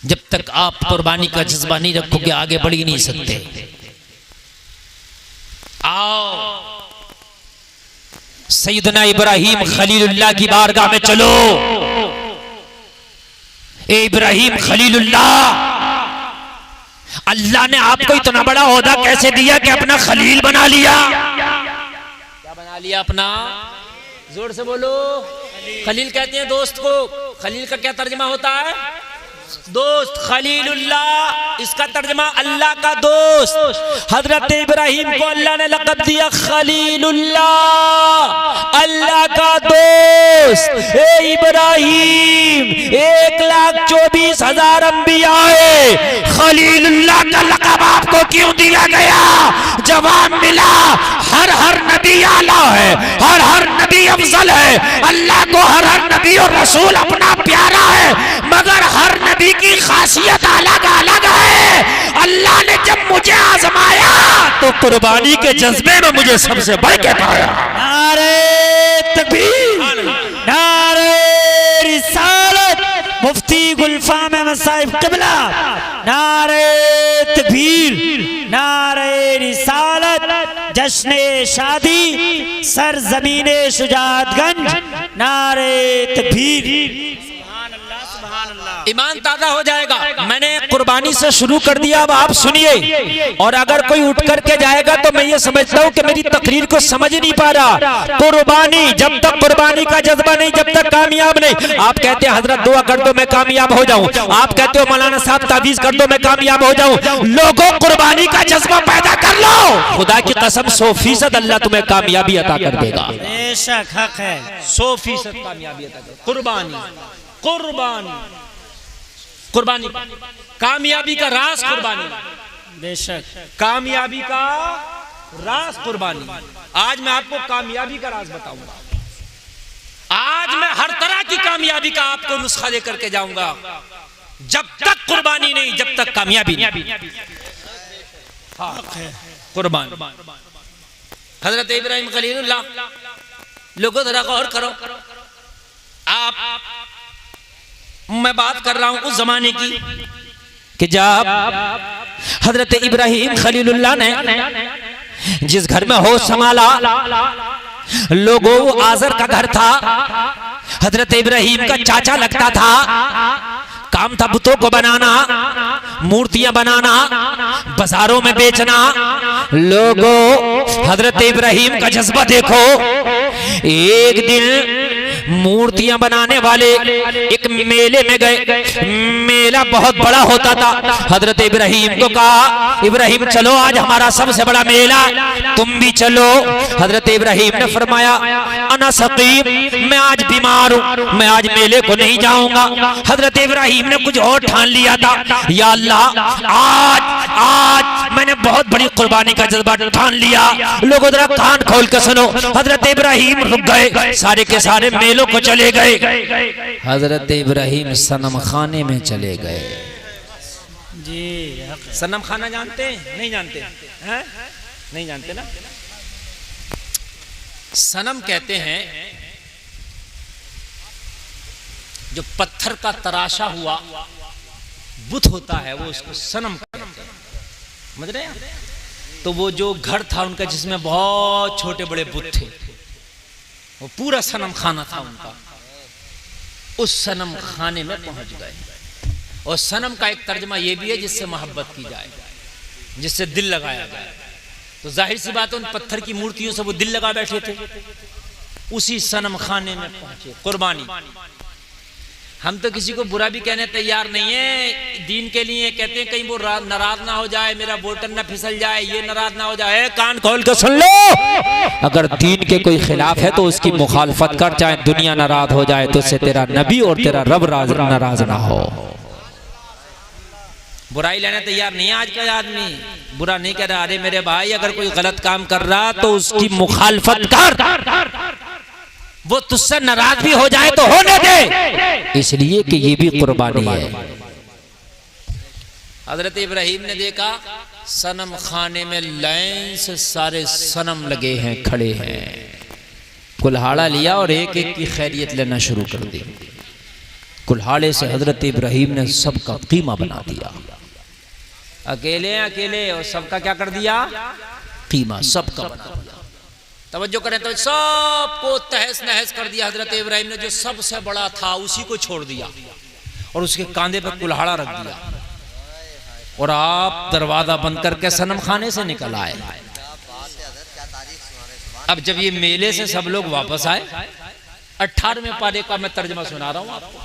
जब तक आप कुर्बानी का जज्बा नहीं रखोगे आगे बढ़ ही नहीं सकते। आओ सैयदना इब्राहिम खलीलुल्लाह की बारगाह में चलो। ए इब्राहिम खलीलुल्लाह, अल्लाह ने आपको इतना बड़ा ओहदा कैसे दिया कि अपना खलील बना लिया? क्या बना लिया अपना? जोर से बोलो। खलील कहते हैं दोस्त को। खलील का क्या तर्जमा होता है? दोस्त। खलीलुल्लाह इसका तर्जमा अल्लाह का दोस्त। हजरत इब्राहिम को अल्लाह ने लक़ब दिया खलीलुल्लाह, अल्लाह का दोस्त। ए इब्राहिम 1,24,000 अंबिया है, खलीलुल्लाह का लक़ब आपको क्यों दिया गया? जवाब मिला, हर नबी आला है, हर नबी अफजल है। अल्लाह को हर नबी और रसूल अपना प्यारा है, मगर हर नबी की खासियत अलग अलग है। अल्लाह ने जब मुझे आजमाया तो कुर्बानी के जज्बे में मुझे सबसे बढ़ के पाया। नारे तकबीर, नारे रिसालत, मुफ्ती गुलफाम अहमद साहिब क़िबला, नारे तकबीर, नारे रिसालत, जश्ने शादी सरजमीने शुजाअतगंज, नारे तकबीर। ईमान ताजा हो जाएगा। मैंने कुर्बानी से शुरू कर दिया, अब आप सुनिए। और अगर कोई उठ करके जाएगा तो मैं ये समझता हूँ कि मेरी तकरीर को समझ नहीं पा रहा। कुर्बानी, जब तक कुर्बानी का जज्बा नहीं, जब तक कामयाब नहीं। आप कहते हैं हजरत दुआ कर दो मैं कामयाब हो जाऊं, आप कहते हो मौलाना साहब तावीज़ कर दो मैं कामयाब हो जाऊं। लोगों कुर्बानी का जज्बा पैदा कर लो, खुदा की कसम 100% अल्लाह तुम्हें कामयाबी अता कर देगा। बेशक हक है, 100% कामयाबी अता कर। कुर्बानी, कुर्बानी, कुर्बानी, कामयाबी का राज कुर्बानी। बेशक कामयाबी का राज कुर्बानी। आज मैं आपको कामयाबी का राज बताऊंगा। आज मैं हर तरह की कामयाबी का आपको नुस्खा लेकर के जाऊंगा। जब तक कुर्बानी नहीं, जब तक कामयाबी नहीं। हाँ, कुर्बान। हजरत इब्राहिम खलीलुल्लाह, लोगों जरा गौर करो। आप, मैं बात कर रहा हूं उस जमाने की कि जब हजरत इब्राहिम खलीलुल्लाह ने जिस घर में होश संभाला, लोगों आजर का घर था, हजरत इब्राहिम का चाचा लगता था। काम था बुतों को बनाना, मूर्तियां बनाना, बाजारों में बेचना। लोगों हजरत इब्राहिम का जज्बा देखो। एक दिन मूर्तियां बनाने वाले एक मेले में गए। मेला बहुत बड़ा होता था। हजरत इब्राहिम को कहा इब्राहिम चलो आज हमारा सबसे बड़ा मेला, तुम भी चलो। हजरत इब्राहिम ने फरमाया अना सकीम, मैं आज बीमार हूं, मैं आज मेले को नहीं जाऊंगा। हजरत इब्राहिम ने कुछ और ठान लिया था, या अल्लाह आज मैंने बहुत बड़ी कुर्बानी का जज्बा ठान लिया। लोगों जरा कान खोल कर सुनो। हजरत इब्राहिम रुक गए, सारे के सारे मेलों को चले गए। हजरत इब्राहिम सनम खाने में चले गए। जी, सनम खाना जानते हैं? नहीं जानते हैं? नहीं जानते ना। सनम कहते हैं जो पत्थर का तराशा हुआ बुत होता है, वो उसको सनम कहते हैं। समझ रहे हैं? तो वो जो घर था उनका जिसमें बहुत छोटे बड़े बुत थे, वो पूरा सनम खाना था उनका। उस सनम खाने में पहुंच गए। और सनम का एक तर्जमा ये भी है जिससे मोहब्बत की जाए, जिससे दिल लगाया जाए। तो जाहिर सी बात है उन पत्थर की मूर्तियों से वो दिल लगा बैठे थे। उसी सनम खाने में पहुंचे। कुर्बानी। हम तो किसी को बुरा भी कहने तैयार नहीं है दीन के लिए। कहते हैं कहीं वो नाराज ना हो जाए, मेरा बोतल ना फिसल जाए, ये नाराज ना हो जाए। कान खोल कर सुन लो, अगर दीन के कोई खिलाफ है तो उसकी मुखालफत कर, चाहे दुनिया नाराज हो जाए तो उससे तेरा नबी और तेरा रब नाराज ना हो। बुराई लेने तैयार नहीं है आज का आदमी। बुरा नहीं कह रहा, अरे मेरे भाई अगर कोई गलत काम कर रहा तो उसकी मुखालफत कर, वो तुझसे नाराज भी हो जाए तो होने दे, इसलिए कि ये भी कुर्बानी है। हजरत इब्राहिम ने देखा सनम खाने में लाइन से सारे सनम लगे हैं, खड़े हैं। कुल्हाड़ा लिया और एक एक की खैरियत लेना शुरू कर दी। कुल्हाड़े से हजरत इब्राहिम ने सबका कीमा बना दिया, अकेले अकेले, और सबका क्या कर दिया, कीमा सबका बना दिया। तवज्जो करें तो सबको तहस नहस कर दिया हजरत इब्राहिम ने। जो सबसे बड़ा था उसी को छोड़ दिया और उसके कांधे पर कुल्हाड़ा रख दिया, और आप दरवाजा बंद करके सनम खाने से निकल आए। अब जब ये मेले से सब लोग वापस आए, 18वें पारे का मैं तर्जमा सुना रहा हूं आपको।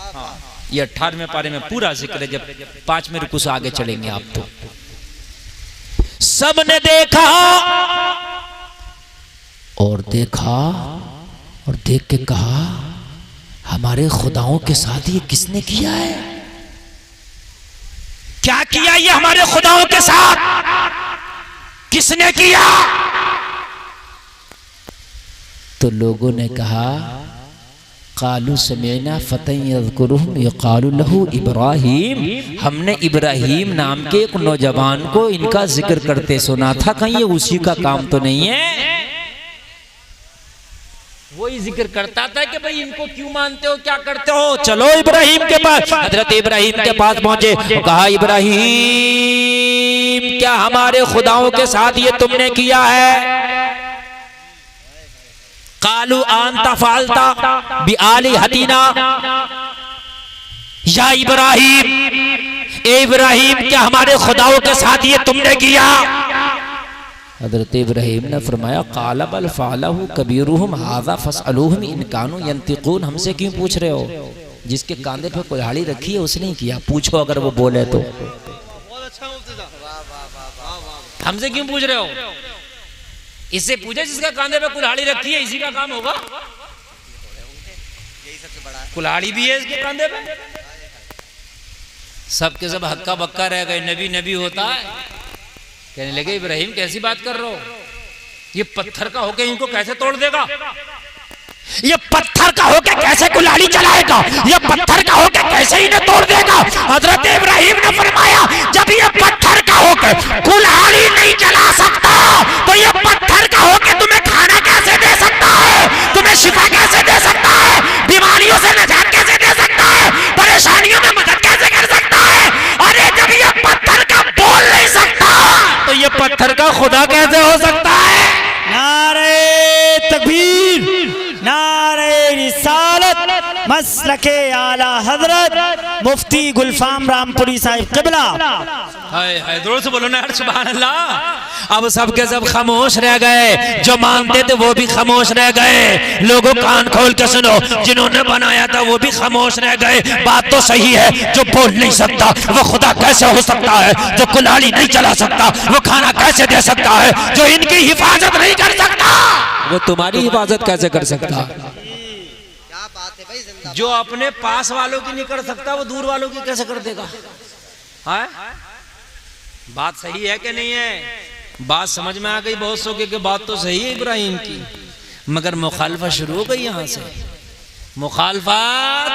हाँ, ये 18वें पारे में पूरा जिक्र है। जब 5वें रुकू से आगे चलेंगे आप तो सबने देखा और देखा और देख के कहा, हमारे खुदाओं के साथ ये किसने किया है? क्या किया ये हमारे खुदाओं के साथ? किसने किया? तो लोगों ने कहा, कालू समेना फतन यज़कुरुहुम यक़ालु लहू इब्राहिम, हमने इब्राहिम नाम के एक नौजवान को इनका जिक्र करते सुना था, कहीं ये उसी का काम तो नहीं है? वही जिक्र करता था कि भाई इनको क्यों मानते हो, क्या करते हो, चलो इब्राहिम के पास। हजरत इब्राहिम के पास पहुंचे, कहा इब्राहिम क्या हमारे खुदाओं के साथ ये तुमने किया है? कालू आंता फालता बिआली हतीना या इब्राहिम, ए इब्राहिम क्या हमारे खुदाओं के साथ ये तुमने किया? हजरत इब्राहिम ने फरमाया, काला बल फ़अलहु कबीरुहुम हाज़ा फस्अलूहुम इन कानू यंतिकून, हमसे क्यों पूछ रहे हो? जिसके कांधे पे कुल्हाड़ी रखी है उसने ही किया, पूछो अगर वो बोले तो। हमसे क्यों पूछ रहे हो? इससे पूछे जिसका कांधे पे कुल्हाड़ी रखी है, इसी का काम होगा। कुल्हाड़ी भी है इसके कांधे पे। सबके सब हक्का बक्का रह गए, नबी नबी होता है। कहने लगे इब्राहिम कैसी बात कर रहे हो, ये पत्थर का होके इनको कैसे तोड़ देगा? ये पत्थर का होके कैसे कुल्हाड़ी चलाएगा? ये पत्थर का होके कैसे इन्हें तोड़ देगा? हजरत इब्राहिम ने फरमाया, जब ये पत्थर का होके कुल्हाड़ी नहीं चला सकता तो ये पत्थर का होके तुम्हें खाना कैसे दे सकता है? तुम्हें शिफा कैसे दे सकता है? बीमारियों से निजात कैसे दे सकता है? परेशानियों में मदद कैसे कर सकता है? अरे जब ये पत्थर का बोल नहीं सकता तो ये पत्थर का खुदा कैसे हो सकता है? नारे तकबीर, नारे रिसालत, मसलके आला हजरत मुफ्ती गुलफाम रामपुरी साहिब क़िबला। हाय हाय, जोर से बोलो ना यार, सुभान अल्लाह। अब सब के सब खामोश रह गए, जो मानते थे वो भी खामोश रह गए। लोगों कान खोल के सुनो, जिन्होंने बनाया था वो भी खामोश रह गए। बात तो सही है, जो बोल नहीं सकता वो खुदा कैसे हो सकता है? जो कुल्हाड़ी नहीं चला सकता वो खाना कैसे दे सकता है? जो इनकी हिफाजत नहीं कर सकता वो तुम्हारी हिफाजत कैसे कर सकता? क्या बात है भाई, जिंदाबाद। जो अपने पास वालों की नहीं कर सकता वो दूर वालों की कैसे कर देगा? है बात सही है कि नहीं है? बात समझ में आ गई बहुत सौ की बात तो सही है इब्राहिम की, मगर मुखालफत शुरू हो गई यहां से। मुखालफत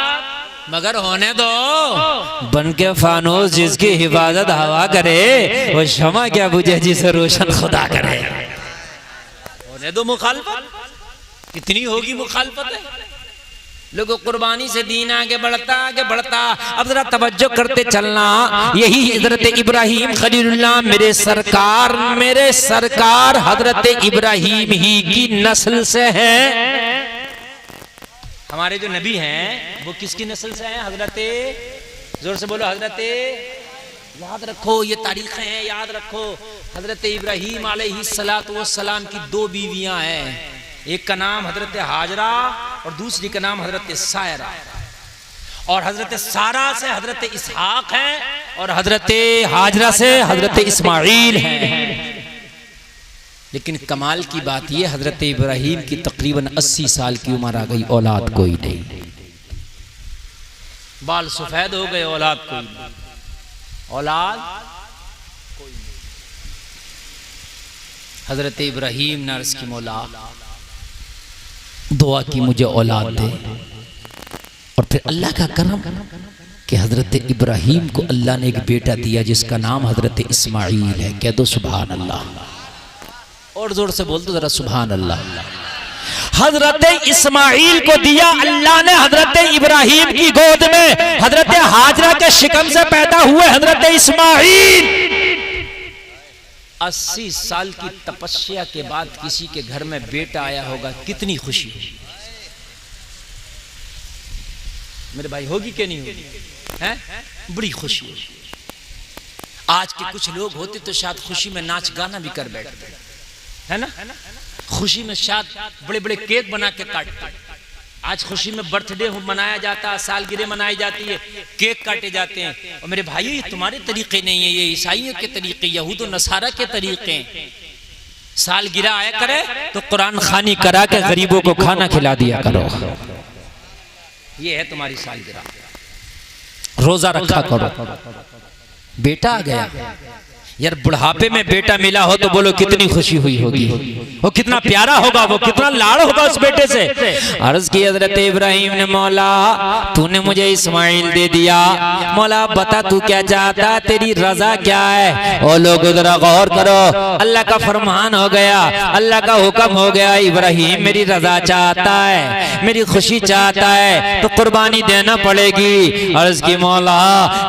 मगर होने दो, बन के फानूस जिसकी हिफाजत हवा करे वो शमा क्या बुझे जिसे रोशन खुदा करे। होने दो मुखालफत, कितनी होगी मुखालफत है। लोगों कुर्बानी से दीन आगे बढ़ता आगे बढ़ता। अब जरा तवज्जो करते चलना, यही हजरत इब्राहिम खलीलुल्लाह मेरे सरकार हजरत इब्राहिम ही की नस्ल से हैं। हमारे जो नबी हैं वो किसकी नस्ल से हैं? हजरत, जोर से बोलो, हजरत, याद रखो ये तारीखें हैं, याद रखो। हजरत इब्राहिम अलैहिस्सलातु वस्सलाम की दो बीवियां हैं, एक का नाम हजरत हाजरा और दूसरी का नाम हजरत सायरा। और हजरत सारा से हजरत इसहाक है और हजरत हाजरा से हजरत इस्माइल है। लेकिन कमाल की बात यह, हजरत इब्राहिम की तकरीबन 80 साल की उम्र आ गई, औलाद कोई नहीं। बाल सफेद हो गए, औलाद कोई नहीं, औलाद कोई नहीं। हजरत इब्राहिम ने अर्ज़ की, मौला दुआ की मुझे औलाद दे। और फिर अल्लाह का करम कि हजरत इब्राहिम को अल्लाह ने एक बेटा दिया जिसका नाम हजरत इस्माइल है। कह दो सुभान अल्लाह, और जोर से बोल दो जरा सुभान अल्लाह। हजरत इस्माइल को दिया अल्लाह ने हजरत इब्राहिम की गोद में, हजरत हाजरा के शिकम से पैदा हुए हजरत इस्माइल। 80 साल की तपस्या के बाद किसी के घर में बेटा आया होगा, कितनी खुशी होगी मेरे भाई, होगी कि नहीं होगी? हैं? बड़ी खुशी होगी। आज के कुछ लोग होते तो शायद खुशी में नाच गाना भी कर बैठते, है ना? खुशी में शायद बड़े बड़े केक बना के काटते। आज खुशी में बर्थडे मनाया जाता है, सालगिरह मनाई जाती है, केक काटे जाते हैं। और मेरे भाई ये तुम्हारे तरीके नहीं है, ये ईसाइयों के तरीके, यहूद और नसारा के तरीके हैं। सालगिरह आया करे तो कुरान खानी करा के गरीबों को खाना खिला दिया करो, ये है तुम्हारी सालगिरह। रोजा रखा करो। बेटा आ गया यार, बुढ़ापे में बेटा मिला हो तो बोलो कितनी खुशी हुई होगी, वो कितना प्यारा होगा, वो कितना लाड़ होगा उस बेटे से। अर्ज की हजरत इब्राहिम ने, मौला तूने मुझे इस्माइल दे दिया, मौला बता तू क्या चाहता, तेरी रजा क्या है? ओ लोग जरा गौर करो, अल्लाह का फरमान हो गया, अल्लाह का हुक्म हो गया, इब्राहिम मेरी रजा चाहता है, मेरी खुशी चाहता है तो कुर्बानी देना पड़ेगी। अर्ज की मौला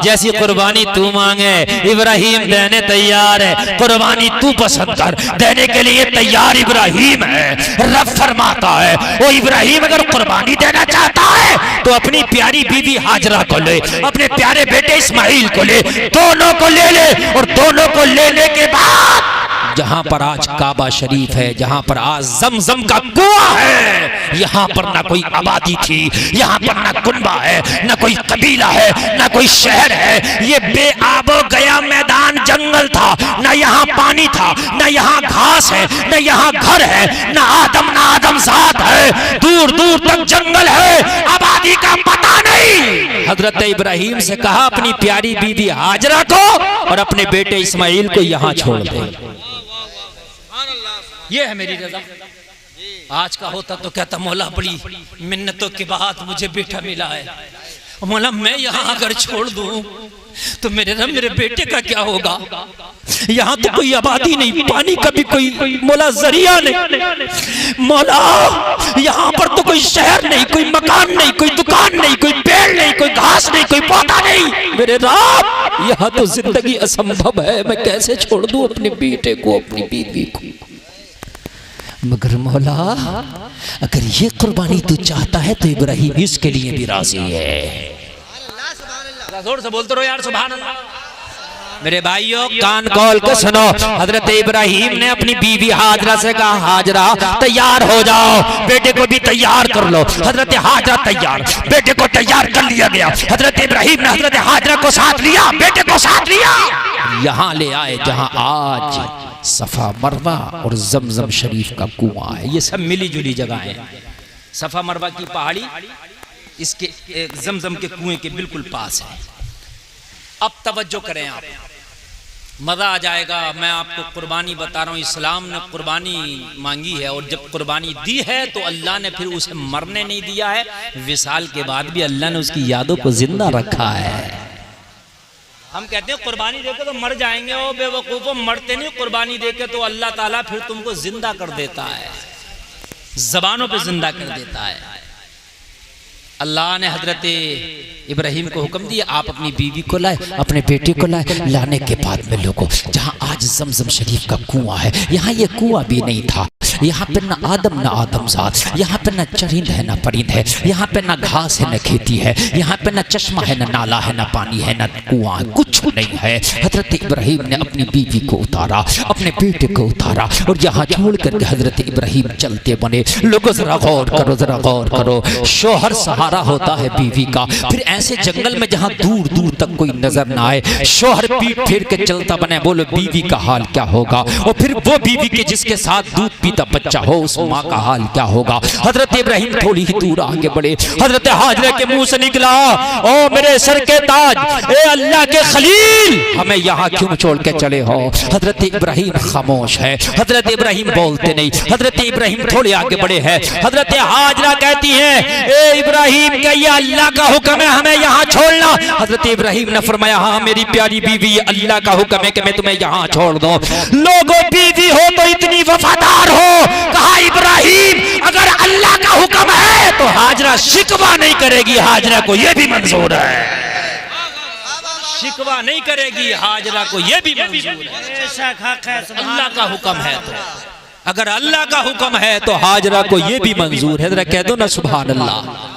जैसी कुर्बानी तू मांगे इब्राहिम देने तैयार है, कुर्बानी तू पसंद कर, देने के लिए तैयार इब्राहिम है। रब फरमाता है वो इब्राहिम अगर कुर्बानी देना चाहता है तो अपनी प्यारी बीवी हाजरा को ले, अपने प्यारे बेटे इस्माइल को ले, दोनों को ले ले, और दोनों को लेने के बाद जहां पर आज काबा शरीफ है, जहां पर आज जमजम का कुआं है, यहाँ पर ना कोई आबादी थी, यहाँ पर ना कुनबा है, ना कोई कबीला है, ना कोई शहर है, ये बेआबो गया मैदान जंगल था, ना यहाँ पानी था, ना यहाँ घास है, ना यहाँ घर है, ना आदम जात है, दूर दूर तक जंगल है, आबादी का पता नहीं। हजरत इब्राहिम से कहा अपनी प्यारी बीवी हाजरा को और अपने बेटे इस्माइल को यहाँ छोड़ दे, ये है मेरी रजा। आज का होता तो कहता मौला बड़ी मिन्नतों के बाद मुझे बेटा मिला है, मौला मैं यहाँ अगर छोड़ दूं तो मेरे बेटे का क्या होगा? यहाँ तो कोई आबादी नहीं, पानी का भी कोई मौला जरिया नहीं, मौला यहाँ पर तो कोई शहर नहीं, कोई मकान नहीं, कोई दुकान नहीं, कोई पेड़ नहीं, कोई घास नहीं, कोई पौधा नहीं, मेरे रब यहाँ तो जिंदगी असंभव है, मैं कैसे छोड़ दूं अपने बेटे को, अपनी बीवी को? मगर मौला अगर ये कुर्बानी तू चाहता है तो इब्राहिम इसके लिए भी राजी है। जोर से बोलते रहो यार सुभान अल्लाह। मेरे भाइयों कान खोल के सुनो, हजरत इब्राहिम ने अपनी बीवी हाजरा से कहा हाजरा तैयार हो जाओ, बेटे को भी तैयार कर लो। हजरत हाजरा तैयार, बेटे को तैयार कर लिया गया। हजरत इब्राहिम ने हजरत हाजरा को साथ लिया, बेटे को साथ लिया, यहाँ ले आए जहाँ आज सफा मरवा और जमजम शरीफ का कुआं है। ये सब मिली जुली जगह है। सफा मरवा की पहाड़ी इसके जमजम के कुएं के बिल्कुल पास है। अब तवज्जो करें आप, मजा आ जाएगा। मैं आपको कुर्बानी बता रहा हूँ, इस्लाम ने कुर्बानी मांगी है और जब कुर्बानी दी है तो अल्लाह ने फिर उसे मरने नहीं दिया है, विसाल के बाद भी अल्लाह ने उसकी यादों को जिंदा रखा है। हम कहते हैं कुर्बानी देके तो मर जाएंगे, ओ बेवकूफो मरते नहीं, कुर्बानी देके तो अल्लाह ताला फिर तुमको जिंदा कर देता है, जबानों पे जिंदा कर देता है। अल्लाह ने हजरत इब्राहिम को हुक्म दिया आप अपनी बीवी को लाए, अपने बेटे को लाए। लाने के बाद में लोगों जहाँ आज जमजम शरीफ का कुआं है, यहाँ ये कुआं भी नहीं था। यहाँ पे ना आदम जात, यहाँ पे ना चरिंद है ना परिंद है, यहाँ पे ना घास है ना खेती है, यहाँ पे ना चश्मा है ना नाला है ना पानी है ना कुआं है, कुछ नहीं है। हजरत इब्राहिम ने अपनी बीवी को उतारा, अपने बेटे को उतारा और यहाँ छोड़ करके हजरत इब्राहिम चलते बने। लोगों जरा गौर करो, जरा गौर करो, शोहर सहारा होता है बीवी का, फिर ऐसे जंगल में जहाँ दूर दूर तक कोई नजर ना आए, शोहर पीठ फेर के चलता बने, बोलो बीवी का हाल क्या होगा? और फिर वो बीवी के जिसके साथ दूध पीता बच्चा हो, उस माँ का हाल क्या होगा? हजरत इब्राहिम थोड़ी ही दूर आगे बढ़े, हजरत हाजरा के मुंह से निकला, ओ मेरे सर के ताज, ए अल्लाह के खलील, हमें यहाँ क्यों छोड़ के चले हो? हजरत इब्राहिम खामोश है, हजरत इब्राहिम बोलते नहीं। हजरत इब्राहिम थोड़े आगे बढ़े हैं, हजरत हाजरा कहती है ए इब्राहिम क्या ये अल्लाह का हुक्म है हमें यहाँ छोड़ना? हजरत इब्राहिम ने फरमाया हाँ मेरी प्यारी बीवी, ये अल्लाह का हुक्म है कि मैं तुम्हें यहाँ छोड़ दूं। लोगों बीवी हो तो इतनी वफादार हो कहा इब्राहिम अगर अल्लाह का हुक्म है तो हाजरा शिकवा नहीं करेगी, हाजरा को यह भी मंजूर है। शिकवा नहीं करेगी, हाजरा को यह भी मंजूर है। बेशक हक है, अल्लाह का हुक्म है तो, अगर अल्लाह का हुक्म है तो हाजरा को यह भी मंजूर है। जरा कह दो ना सुभान अल्लाह।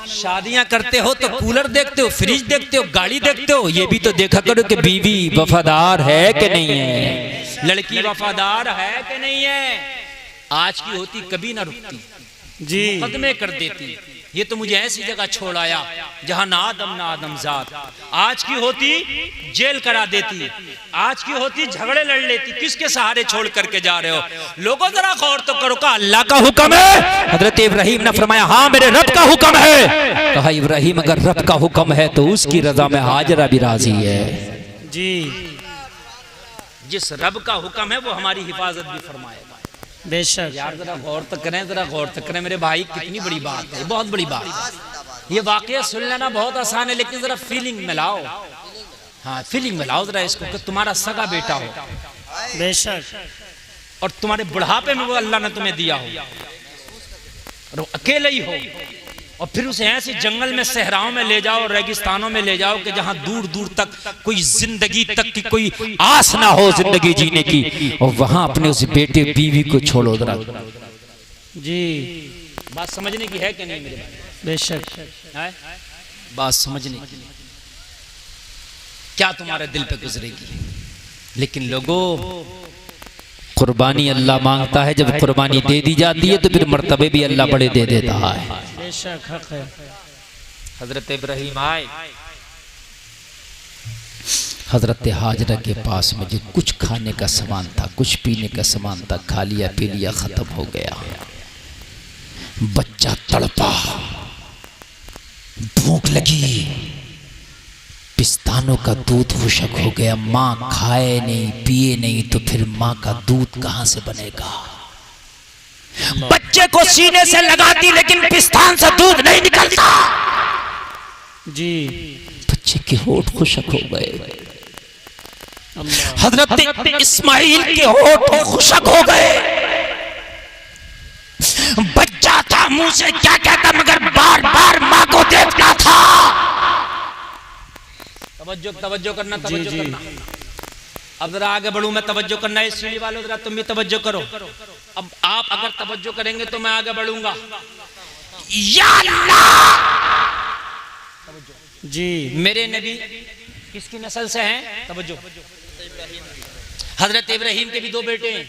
शादियां करते हो तो कूलर देखते हो, फ्रिज देखते हो, गाड़ी देखते हो, ये भी तो देखा करो कि बीवी वफादार है कि नहीं है, लड़की वफादार है कि नहीं है। आज की होती कभी ना रुकती जी, मुकदमे कर देती, ये तो मुझे ऐसी जगह छोड़ आया जहां ना आदम जात। आज की होती जेल करा देती, आज की होती झगड़े लड़ लेती, किसके सहारे छोड़ करके जा रहे हो। लोगों जरा गौर तो करो, का अल्लाह का हुक्म है। हजरत इब्राहिम ने फरमाया हाँ मेरे रब का हुक्म है। कहा इब्राहिम अगर रब का हुक्म है तो उसकी रजा में हाजरा भी राजी है जी। जिस रब का हुक्म है वो हमारी हिफाजत भी फरमाएगा। बेशक यार जरा गौर तक करें, जरा गौर तक करें मेरे भाई, कितनी बड़ी बात है, बहुत बड़ी बात है। ये वाकया सुन लेना बहुत आसान है, लेकिन जरा फीलिंग में लाओ। हाँ फीलिंग में लाओ जरा इसको कि तुम्हारा सगा बेटा हो बेशक, और तुम्हारे बुढ़ापे में वो अल्लाह ने तुम्हें दिया हो और वो अकेले ही हो, और फिर उसे ऐसे जंगल में सहराओं में ले जाओ, रेगिस्तानों में ले जाओ कि जहां दूर दूर तक कोई जिंदगी तक की कोई आस ना हो जिंदगी जीने की, और वहां अपने उस बेटे बीवी को छोड़ो जरा जी। बात समझने की है कि नहीं मेरे भाई? बेशक है? बात समझने की क्या तुम्हारे दिल पे गुजरेगी। लेकिन लोगों कुर्बानी अल्लाह मांगता है, जब कुर्बानी दे दी जाती है तो फिर मर्तबे भी अल्लाह बड़े दे देता है। बेशक हक है। हजरत इब्राहिम आए, हजरत हाजरा के पास में जो कुछ खाने का सामान था, कुछ पीने का सामान था, खा लिया पी लिया, खत्म हो गया। बच्चा तड़पा, भूख लगी, पिस्तानों का दूध खुशक हो गया, माँ खाए नहीं पिए नहीं तो फिर माँ का दूध कहां से बनेगा। बच्चे को सीने से लगाती लेकिन पिस्तान से दूध नहीं निकलता जी। बच्चे के होठ खुशक हो गए। हजरत इस्माइल के होठ खुशक हो गए। बच्चा था, मुंह से क्या कहता मगर बार बार माँ को देखता था। तवज्जो करना, तवज्जो करना। अब जरा आगे बढ़ूं मैं, तवज्जो करना है। सीढ़ी वालों जरा तुम भी तवज्जो करो। अब आप अगर तवज्जो करेंगे तो मैं आगे बढ़ूंगा। या अल्लाह जी, मेरे नबी किसकी नस्ल से हैं? तवज्जो। हजरत इब्राहिम के भी दो बेटे हैं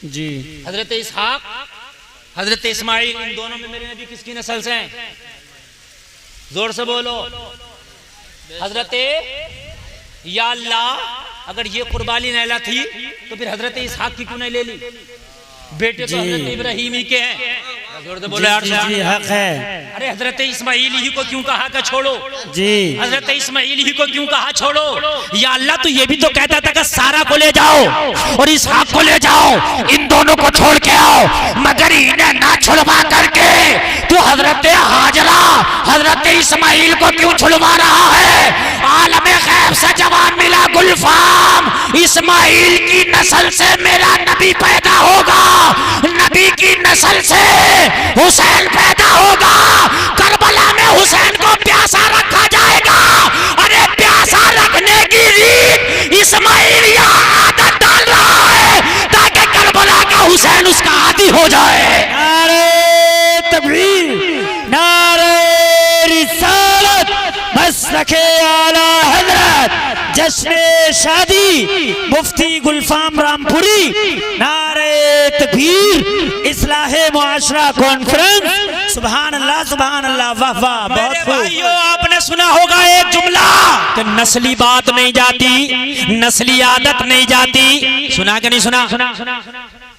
जी, हजरत इसहाक, हजरत इस्माइल। इन दोनों में मेरे नबी किसकी नस्ल से हैं? जोर से बोलो। हजरत या अल्लाह अगर ये कुर्बानी नैला थी तो फिर हजरत इसहाक की क्यों नहीं ले ली? बेटे तो हजरत इब्राहिम ही के हैं। जोर से बोलो यार। जी हक है। अरे हजरत इस्माइल ही को क्यों कहा कि छोड़ो? जी, हजरत इस्माइल ही को क्यों कहा छोड़ो? या अल्लाह तो ये भी तो कहता था कि सारा को ले जाओ और इसहाक को ले जाओ, इन दोनों को छोड़ के आओ, मगर इन्हें ना छुड़वा करके तो हजरत हाजरा हजरत इस्माइल को क्यों छुड़वा रहा है? आलम गैब से जवान मिला गुलफाम, इस्माइल की नस्ल से मेरा नबी पैदा होगा, नबी की नस्ल से हुसैन पैदा होगा, करबला में हुसैन को प्यासा रखा जाएगा। अरे प्यासा रखने की रीत इस्माइल यहाँ आदत डाल रहा है ताकि करबला का हुसैन उसका आदी हो जाए। नारे तकबीर, नारे रिसालत, मसलके आला हजरत, जश्न शादी मुफ्ती गुलफाम रामपुरी, नारे तकबीर, इस्लाहे मुआशरा कॉन्फ्रेंस। सुभान अल्लाह, वाह वाह, बहुत खूब। भाइयों आपने सुना होगा एक जुमला कि नस्ली बात नहीं जाती, नस्ली आदत नहीं जाती। सुना कि नहीं सुना?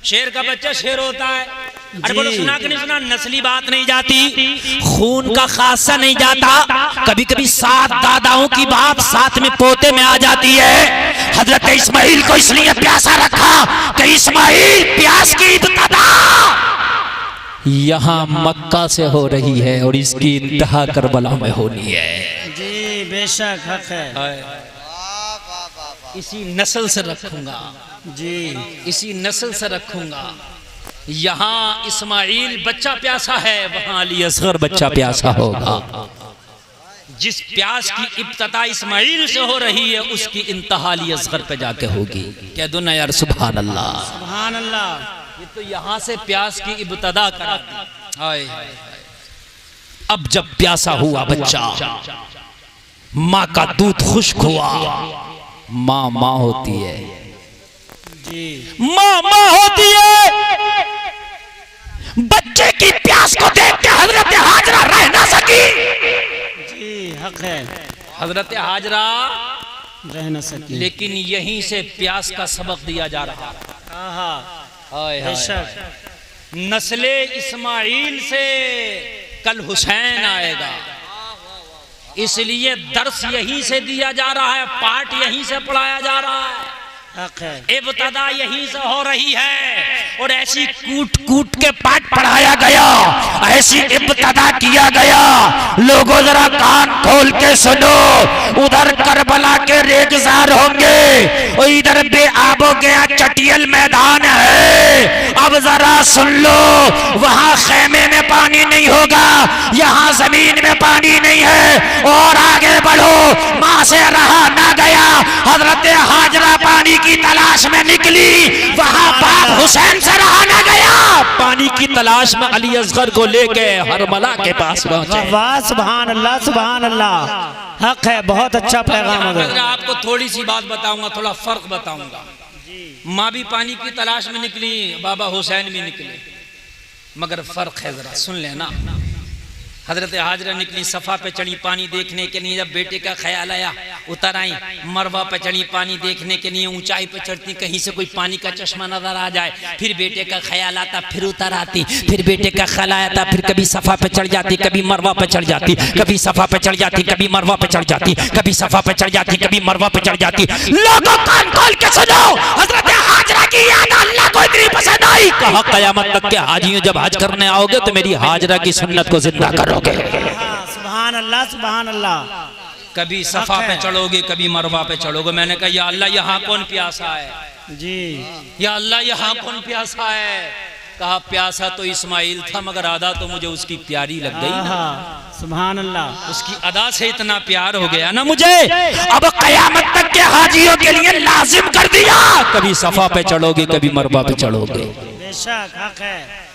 शेर का बच्चा शेर होता है। अरे बोलो सुना कि नहीं सुना? नस्ली बात नहीं जाती, खून का खासा नहीं जाता। कभी कभी सात दादाओं की बात साथ में पोते में आ जाती है। हजरत इस्माइल को इसलिए प्यासा रखा कि इस्माइल प्यास की इब्तिदा यहाँ मक्का से हो रही है और इसकी इंतहा करबला में होनी है। जी बेशक हक है। वाह वाह वाह वाह। इसी नस्ल से रखूंगा। जी इसी नस्ल से रखूंगा। यहाँ इस्माइल बच्चा प्यासा है, वहां अली असगर बच्चा प्यासा होगा। जिस प्यास की इब्तदा इस्माइल से हो रही है, उसकी इंतहा अली असगर पे जाके होगी। कह दो ना यार सुभान अल्लाह। सुभान अल्लाह। ये तो यहाँ से प्यास की इब्तदा करा दी। हाय हाय। अब जब प्यासा हुआ बच्चा, माँ का दूध खुश्क हुआ। माँ माँ होती है जी, माँ माँ होती है। बच्चे की प्यास को देख के हजरत हाजरा रह ना सकी। जी हक है, हजरत हाजरा रह न सकी। लेकिन यहीं से प्यास का सबक दिया जा रहा है। हाय हाय। बेशक नस्ले इस्माइल से कल हुसैन आएगा, इसलिए दर्स यहीं से दिया जा रहा है, पाठ यहीं से पढ़ाया जा रहा है, हक है। इब्तदा यहीं से हो रही है। और ऐसी कूट कूट के पाठ पढ़ाया गया, ऐसी इब्तदा किया गया। लोगों जरा कान खोल के सुनो, उधर करबला के रेगजार होंगे और इधर बेआबो गया चटियल मैदान है। अब जरा सुन लो, वहां खेमे में पानी नहीं होगा, यहाँ जमीन में पानी नहीं है। और आगे बढ़ो, माँ से रहा ना गया, हजरत हाजरा पानी की तलाश में निकली, वहां बाप हुसैन से रहा ना गया। पानी की तलाश में अली असगर को लेके हरमला के पास पहुंचे। वाह सुभान अल्लाह, सुभान अल्लाह। हक है, बहुत अच्छा पैगाम है। मैं आपको थोड़ी सी बात बताऊंगा, थोड़ा फर्क बताऊंगा। माँ भी पानी की तलाश में निकली, बाबा हुसैन भी निकले, मगर फर्क है, जरा सुन लेना। हजरत हाजरा निकली, सफा पे चढ़ी पानी देखने के लिए। जब बेटे का ख्याल आया, उतर आई। मरवा पे चढ़ी पानी देखने के लिए, ऊंचाई पे चढ़ती, कहीं से कोई पानी का चश्मा नजर आ जाए। फिर बेटे का ख्याल आता, फिर उतर आती। फिर बेटे का ख्याल आता, फिर कभी सफा पे चढ़ जाती, कभी मरवा पे चढ़ जाती, कभी सफा पे चढ़ जाती, कभी मरवा पे चढ़ जाती, कभी सफा पे चढ़ जाती, कभी मरवा पे चढ़ जाती। लोगों कान खोल के सुनो, हजरत हाजरा की याद अल्लाह को इतनी पसंद आई, कहा कयामत तक के हाजियों जब हज करने आओगे तो मेरी हाजरा की सुन्नत को जिंदा करो। सुभान अल्लाह, सुभान अल्लाह। कभी सफा पे चढ़ोगे, कभी मरवा पे चढ़ोगे। मैंने कहा या अल्लाह यहाँ कौन प्यासा है जी, या अल्लाह यहाँ कौन प्यासा है। कहा प्यासा तो इस्माइल था, मगर अदा तो मुझे उसकी प्यारी लग गई। सुभान अल्लाह। उसकी अदा से इतना प्यार हो गया ना मुझे, अब कयामत तक के हाजियों के लिए लाजिम कर दिया, कभी सफा पे चढ़ोगे, कभी मरवा पे चढ़ोगे। बेशक हक है।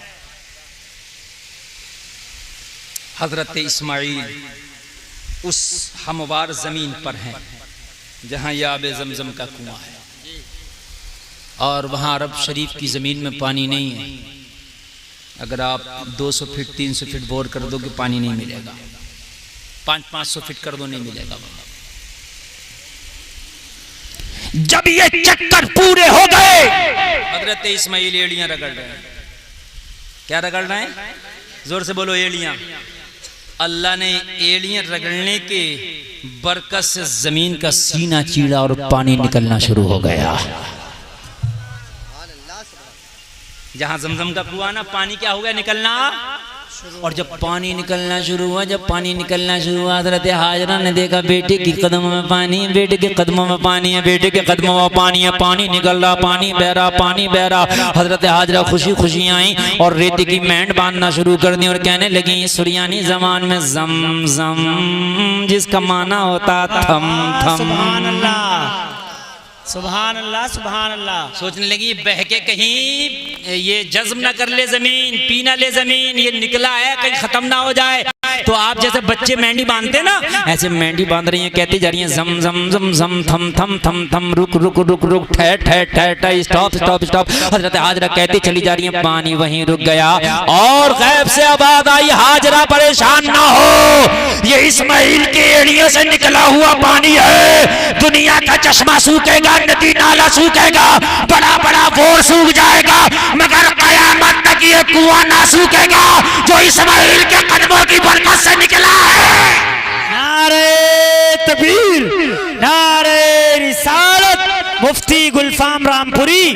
हजरत इस्माइल उस हमवार जमीन पर हैं जहां याब जमजम का कुआं है, और वहां अरब शरीफ की जमीन में पानी नहीं है। अगर आप 200 फीट 300 फीट बोर कर दोगे, पानी नहीं मिलेगा। 500-500 फीट कर दो, नहीं मिलेगा। जब ये चक्कर पूरे हो गए, हजरत इस्माइल एड़ियां रगड़ रहे हैं। क्या रगड़ रहे हैं? जोर से बोलो, एड़ियां। अल्लाह ने एड़ियां रगड़ने के बरकत से जमीन का सीना चीड़ा और पानी निकलना शुरू हो गया। जहां जमजम का कुआं ना, पानी क्या हो गया? निकलना। और जब पानी निकलना शुरू हुआ, जब पानी निकलना शुरू हुआ, हजरत हाजरा ने देखा बेटे की कदमों में पानी है, बेटे के कदमों में पानी है, बेटे के कदमों में पानी है, पानी निकल रहा, पानी बह रहा, पानी बह रहा। हजरत हाजरा खुशी खुशी आई और रेती की मेंढ बांधना शुरू कर दी और कहने लगी सुरियानी जबान में जम जम, जिसका माना होता थम थम। सुभान अल्लाह, सुभान अल्लाह, सुभान अल्लाह। सोचने लगी बह के कहीं ये जज्म ना कर ले जमीन, पी ना ले जमीन, ये निकला है कहीं खत्म ना हो जाए। तो आप जैसे बच्चे मेंढी बांधते ना, ऐसे मेंढी बांध रही हैं, कहती जा रही हैं जम जम जम जम, थम थम थम थम, रुक रुक रुक रुक, ठह ठह ठह ठह, स्टॉप स्टॉप स्टॉप। हजरत हाजरा कहती चली जा रही है, पानी वहीं रुक गया। और गैब से आवाज आई, हाजरा परेशान ना हो, ये इस्माइल के एड़ियों से निकला हुआ पानी है। दुनिया का चश्मा सूखेगा, नदी नाला सूखेगा, बड़ा बड़ा बोर सूख जाएगा, मगर कयामत तक ये कुआं ना सूखेगा जो इस्माइल के कदमों की बरकत से निकला है। नारे तकबीर, नारे रिसालत, मुफ्ती गुलफाम रामपुरी,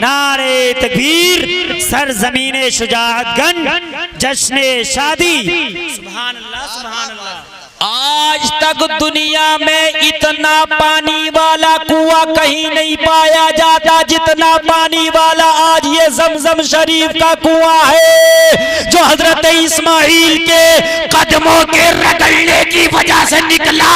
नारे तकबीर, सरजमीने शुजाअतगंज, जश्ने शादी। सुभान अल्लाह, सुभान अल्लाह। आज तक दुनिया में इतना पानी वाला कुआं कहीं नहीं पाया जाता जितना पानी वाला आज ये जमजम शरीफ का कुआं है, जो हजरत इस्माइल के कदमों के रगड़ने की वजह से निकला।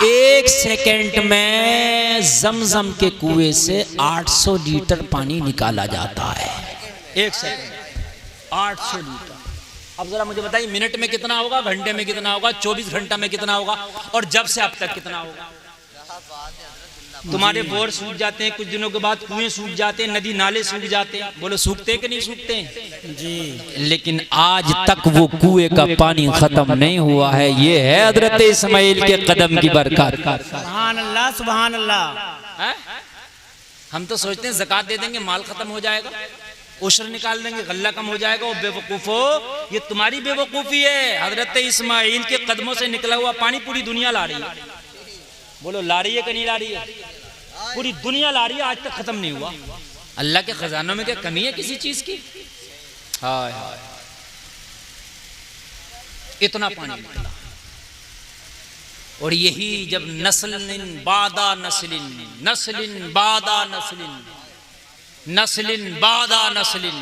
1 सेकंड में जमजम के कुएं से 800 लीटर पानी निकाला जाता है। 1 सेकंड 800 लीटर। अब जरा मुझे बताइए मिनट में कितना होगा, घंटे में कितना होगा, 24 घंटा में कितना होगा, और जब से अब तक कितना होगा। तुम्हारे बोर सूख जाते हैं, कुछ दिनों के बाद कुएं सूख जाते हैं, नदी नाले सूख जाते हैं, बोलो सूखते हैं कि नहीं सूखते हैं जी। लेकिन आज तक वो कुएं का पानी खत्म नहीं हुआ है। ये है हजरत इस्माइल के कदम की बरकत। सुभान अल्लाह सुभान अल्लाह। हम तो सोचते हैं ज़कात दे देंगे माल खत्म हो जाएगा, उशर निकाल देंगे गल्ला कम हो जाएगा। वो बेवकूफो, ये तुम्हारी बेवकूफी है। हजरत इस्माइल के कदमों से निकला हुआ पानी पूरी दुनिया ला रही है। बोलो ला रही है कि नहीं ला रही है? पूरी दुनिया ला रही है, आज तक खत्म नहीं हुआ। अल्लाह के खजानों में क्या कमी है किसी चीज की? हाय हाय, इतना पानी निकला। और यही जब नस्लिन बादा नस्लिन, नस्लिन बादा नस्लिन, नस्लिन बादा नस्लिन,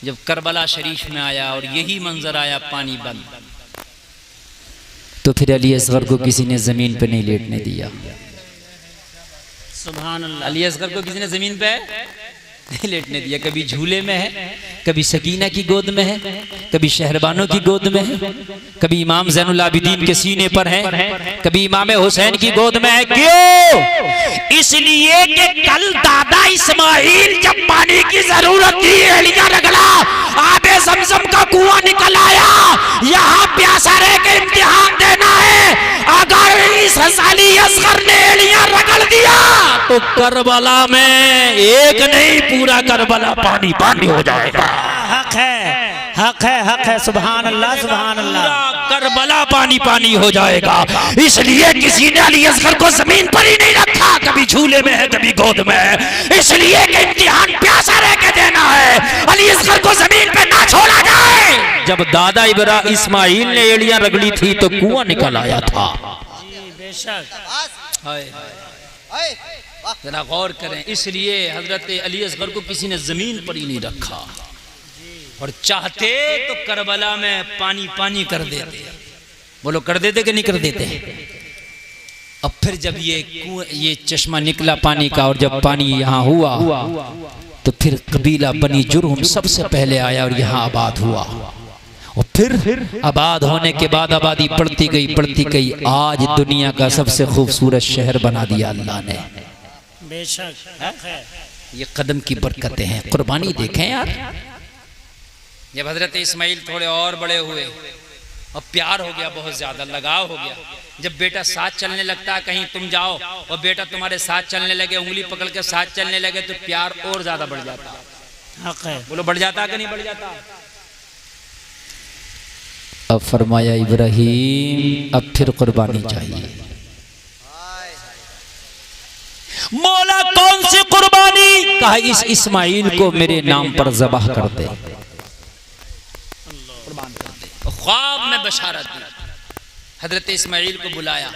जब करबला शरीफ में आया और यही मंजर आया पानी बंद, तो फिर अली असगर को किसी ने जमीन पे नहीं लेटने दिया। सुभान अल्लाह। अली असगर को किसी ने जमीन पे नहीं लेटने दिया। कभी झूले में है, कभी सकीना की गोद में है, कभी शहरबानों की गोद में है, कभी इमाम ज़ैनुल आबिदीन के सीने पर है, कभी इमाम हुसैन की गोद में है। क्यों? इसलिए कि कल दादा इस्माइल जब पानी की जरूरत थी, एलिया रगड़ा, आबे ज़मज़म का कुआं निकल आया। यहाँ प्यासा रह के इम्तिहान देना है। अगर इस साली असगर ने एलिया रगड़ दिया तो करबला में एक नहीं पूरा करबला पानी पानी हो जाएगा। हक है, हक है, हक है। सुभान अल्लाह सुभान अल्लाह। पूरा करबला पानी पानी हो जाएगा। इसलिए किसी ने अली असगर को जमीन पर ही नहीं रखा, कभी झूले में है, कभी गोद में है। इसलिए कि इम्तिहान प्यासा रह के देना है, अली असगर को जमीन पे ना छोड़ा जाए। जब दादा इस्माइल ने एड़ियां रगड़ी थी तो कुआं निकल आया था। जी बेशक। जरा गौर करें। इसलिए हजरत अली असगर को किसी ने जमीन पर ही नहीं रखा, और चाहते तो करबला में पानी पानी कर देते। बोलो कर देते कि नहीं कर देते? अब फिर जब ये चश्मा निकला पानी का, और जब पानी यहाँ हुआ तो फिर कबीला बनी जुर्हुम सबसे पहले आया और यहाँ आबाद हुआ। और फिर आबाद होने के बाद आबादी बढ़ती गई। आज दुनिया का सबसे खूबसूरत शहर बना दिया अल्लाह ने। बेशक है। ये कदम की बरकतें हैं। कुर्बानी देखें यार। जब हजरत इस्माइल थोड़े और बड़े हुए और प्यार हो गया, बहुत ज्यादा लगाव हो गया। जब बेटा साथ चलने लगता है, कहीं तुम जाओ और बेटा तुम्हारे साथ चलने लगे, उंगली पकड़ के साथ चलने लगे, तो प्यार और ज्यादा बढ़ जाता। हक है। बोलो बढ़ जाता कि नहीं बढ़ जाता? अब फरमाया इब्राहिम अब फिर कुर्बानी चाहिए। मौला कौन सी कुर्बानी? कहा इस इस्माइल को मेरे नाम पर ज़बाह कर दे, कुर्बान कर दे। ख्वाब में बशारत दी। हजरत इस्माइल को बुलाया